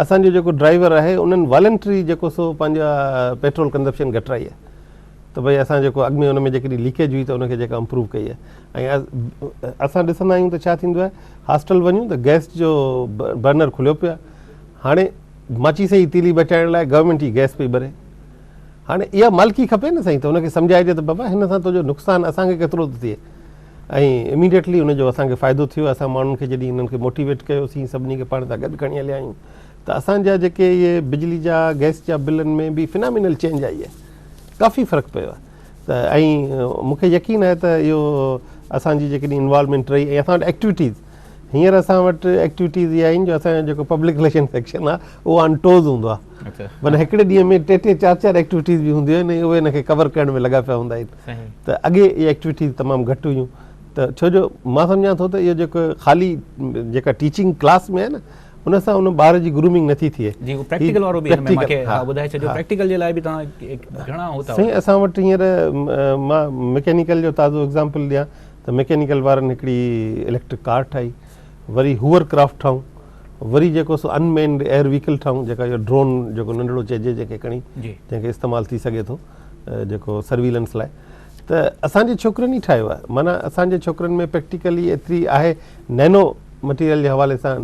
असांजो जेको ड्राइवर आहे उन्हनि वॉलंटरी जेको सो पंहिंजा पेट्रोल कंजप्शन घटाई आहे त भई असां जेको अॻु में हुन में जेकॾहिं लीकेज हुई त उनखे जेका इम्प्रूव कई आहे ऐं असां ॾिसंदा आहियूं त छा थींदो आहे हॉस्टल वञूं त गैस जो बर्नर खुलियो पियो आहे हाणे माचीस जी तीली बचाइण लाइ गवर्नमेंट ई गैस पई भरे हाणे इहा मालिकी खपे न साईं त हुनखे सम्झाइजे त बाबा हिन सां तुंहिंजो नुक़सानु असांखे केतिरो थो थिए ऐं इमीडिएटली हुनजो असांखे फ़ाइदो थियो असां माण्हुनि खे जॾहिं हिननि खे मोटिवेट कयोसीं सभिनी खे पाण सां गॾु खणी हलिया आहियूं त असांजा जेके इहे बिजली जा गैस जा बिलनि में बि फिनोमिनल चेंज आई आहे काफ़ी फ़र्क़ु पियो आहे त ऐं मूंखे यकीन आहे त इहो असांजी जेकॾहिं इन्वॉल्वमेंट रही ऐं असां वटि एक्टिविटीज़ हींअर असां वटि एक्टिविटीज़ इहा आहिनि जो असांजो जेको पब्लिक रिलेशन सेक्शन आहे उहो ऑन टोज़ हूंदो आहे माना हिकिड़े ॾींहं में 3-3 4-4 एक्टिविटीज़ बि हूंदियूं आहिनि उहे हिनखे कवर करण में लॻा पिया हूंदा आहिनि त अॻे इहे एक्टिविटीज़ तमामु घटि हुयूं त छो जो मां सम्झां थो त इहो जेको ख़ाली जेका टीचिंग क्लास में आहे न उन सां उन ॿार जी ग्रूमिंग नथी थिए साईं। असां वटि हींअर मां मैकेनिकल जो ताज़ो एग्ज़ाम्पल ॾियां त मैकेनिकल वारनि हिकिड़ी इलेक्ट्रिक कार ठाही वरी हूवर क्राफ्ट ठाहियूं वरी जेको सो अनमेन्ड एयर व्हीकल ठाहियूं जेका इहो ड्रोन जेको नंढिड़ो चइजे जंहिंखे खणी जंहिंखे इस्तेमालु थी सघे थो जेको सर्विलेंस लाइ त असांजे छोकिरनि ई ठाहियो आहे माना असांजे छोकिरनि में प्रैक्टिकली एतिरी आहे नैनो मटीरियल जे हवाले सां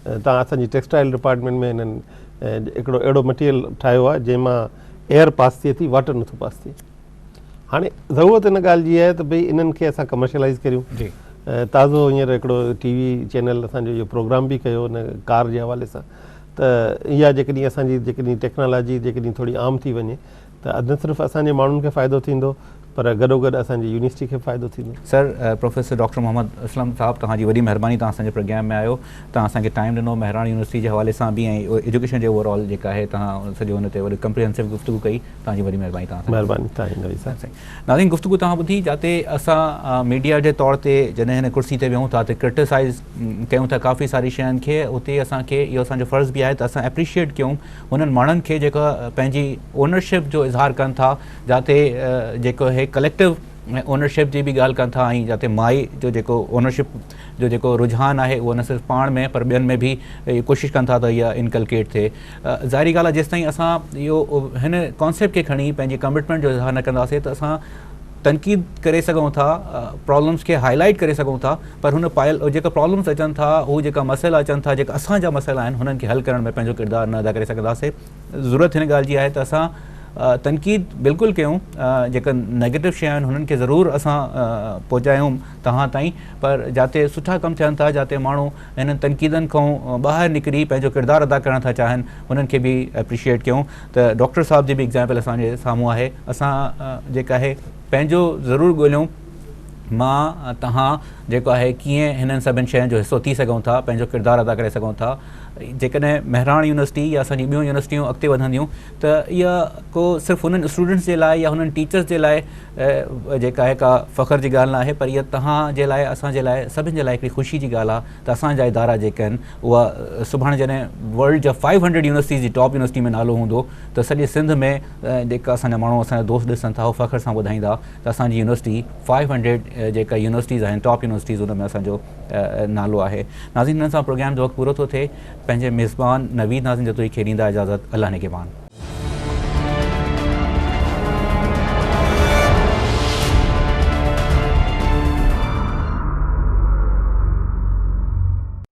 तव्हां असांजी टेक्सटाइल डिपार्टमेंट में हिननि हिकिड़ो अहिड़ो मटीरियल ठाहियो आहे जंहिंमां एयर पास थिए थी वाटर नथो पास थिए। हाणे ज़रूरत हिन ॻाल्हि जी आहे त भई इन्हनि खे असां कमर्शलाइज़ करियूं ताज़ो हींअर हिकिड़ो TV चैनल असांजो इहो प्रोग्राम बि कयो हिन कार जे हवाले सां त इहा जेकॾहिं असांजी जेकॾहिं टेक्नोलॉजी जेकॾहिं थोरी आम थी वञे त न सिर्फ़ु असांजे माण्हुनि खे फ़ाइदो थींदो पर गॾोगॾु असांजी यूनिवर्सिटी खे फ़ाइदो थींदो। Sir professor doctor Mohammad Aslam sahab तव्हांजी वॾी महिरबानी तव्हां असांजे प्रोग्राम में आयो तव्हां असांखे टाइम ॾिनो महरान यूनिवर्सिटी जे हवाले सां बि ऐं एजुकेशन जे ओवरऑल जेका आहे तव्हां सॼो हुन ते वरी कंप्रिहेंसिव गुफ़्तगू कई तव्हांजी वॾी महिरबानी तव्हां नाज़रीन गुफ़्तगू तव्हां ॿुधी जिते असां मीडिया जे तौर ते जॾहिं हिन कुर्सी ते वियूं था त क्रिटिसाइज़ कयूं था काफ़ी सारी शयुनि खे उते असांखे इहो असांजो फ़र्ज़ु बि आहे त असां एप्रिशिएट कयूं हुननि माण्हुनि खे जेका पंहिंजी ओनरशिप जो इज़हार कनि था जिते जेको आहे कलेक्टिव ओनरशिप जी बि ॻाल्हि कनि था ऐं जिते माई जो जेको ओनरशिप जो जेको रुझान आहे उहो न सिर्फ़ु पाण में पर ॿियनि में बि कोशिशि कनि था त इहा इनकलकेट थिए। ज़ाहिरी ॻाल्हि आहे जेसिताईं असां इहो हिन कॉन्सेप्ट खे खणी पंहिंजी कमिटमेंट जो इज़हार न कंदासीं त असां तनक़ीद करे सघूं था प्रॉब्लम्स खे हाईलाइट करे सघूं था पर हुन जेका प्रॉब्लम्स अचनि था हू जेका मसइला अचनि था जेका असांजा मसइला आहिनि हुननि खे हल करण में पंहिंजो किरदारु न अदा करे सघंदासीं। ज़रूरत हिन ॻाल्हि जी आहे त असां तनक़ीद बिल्कुलु कयूं जेका नेगेटिव शयूं आहिनि हुननि खे ज़रूरु असां पहुचायूं तव्हां ताईं पर जिते सुठा कमु थियनि था जिते माण्हू हिननि तनक़ीदनि खां ॿाहिरि निकिरी पंहिंजो किरदारु अदा करणु था चाहिनि हुननि खे बि एप्रिशिएट कयूं त डॉक्टर साहब जी बि एग्ज़ाम्पल असांजे साम्हूं आहे असां जेका आहे पंहिंजो ज़रूरु ॻोल्हियूं मां तव्हां जेको आहे कीअं हिननि सभिनि शयुनि जो हिसो थी सघूं था पंहिंजो किरदारु अदा करे सघूं था। जेकॾहिं महरान यूनिवर्सिटी या असांजी ॿियूं यूनिवर्सिटियूं अॻिते वधंदियूं त इहा को सिर्फ़ु हुननि स्टूडेंट्स जे लाइ या हुननि टीचर्स जे लाइ जेका आहे का फ़ख्र जी ॻाल्हि न आहे पर इहा तव्हांजे लाइ असांजे लाइ सभिनि जे लाइ हिकिड़ी ख़ुशी जी ॻाल्हि आहे त असांजा इदारा जेके आहिनि उहा सुभाणे जॾहिं वर्ल्ड जा 500 यूनिवर्सिटीज़ जी टॉप यूनिवर्सिटी में नालो हूंदो त सॼे सिंध में जेका असांजा माण्हू असांजा दोस्त ॾिसनि था उहो फ़ख्र सां ॿुधाईंदा त असांजी यूनिवर्सिटी 500 जेका यूनिवर्सिटीज़ आहिनि टॉप यूनिवर्सिटीज़ उन में असांजो नालो आहे। नाज़रीन हिन सां प्रोग्राम जो वक़्तु पूरो थो थिए पंहिंजे मेज़बान नवीद नाज़रीन जतोई खे ॾींदा इजाज़त अल्लाह निगहबान।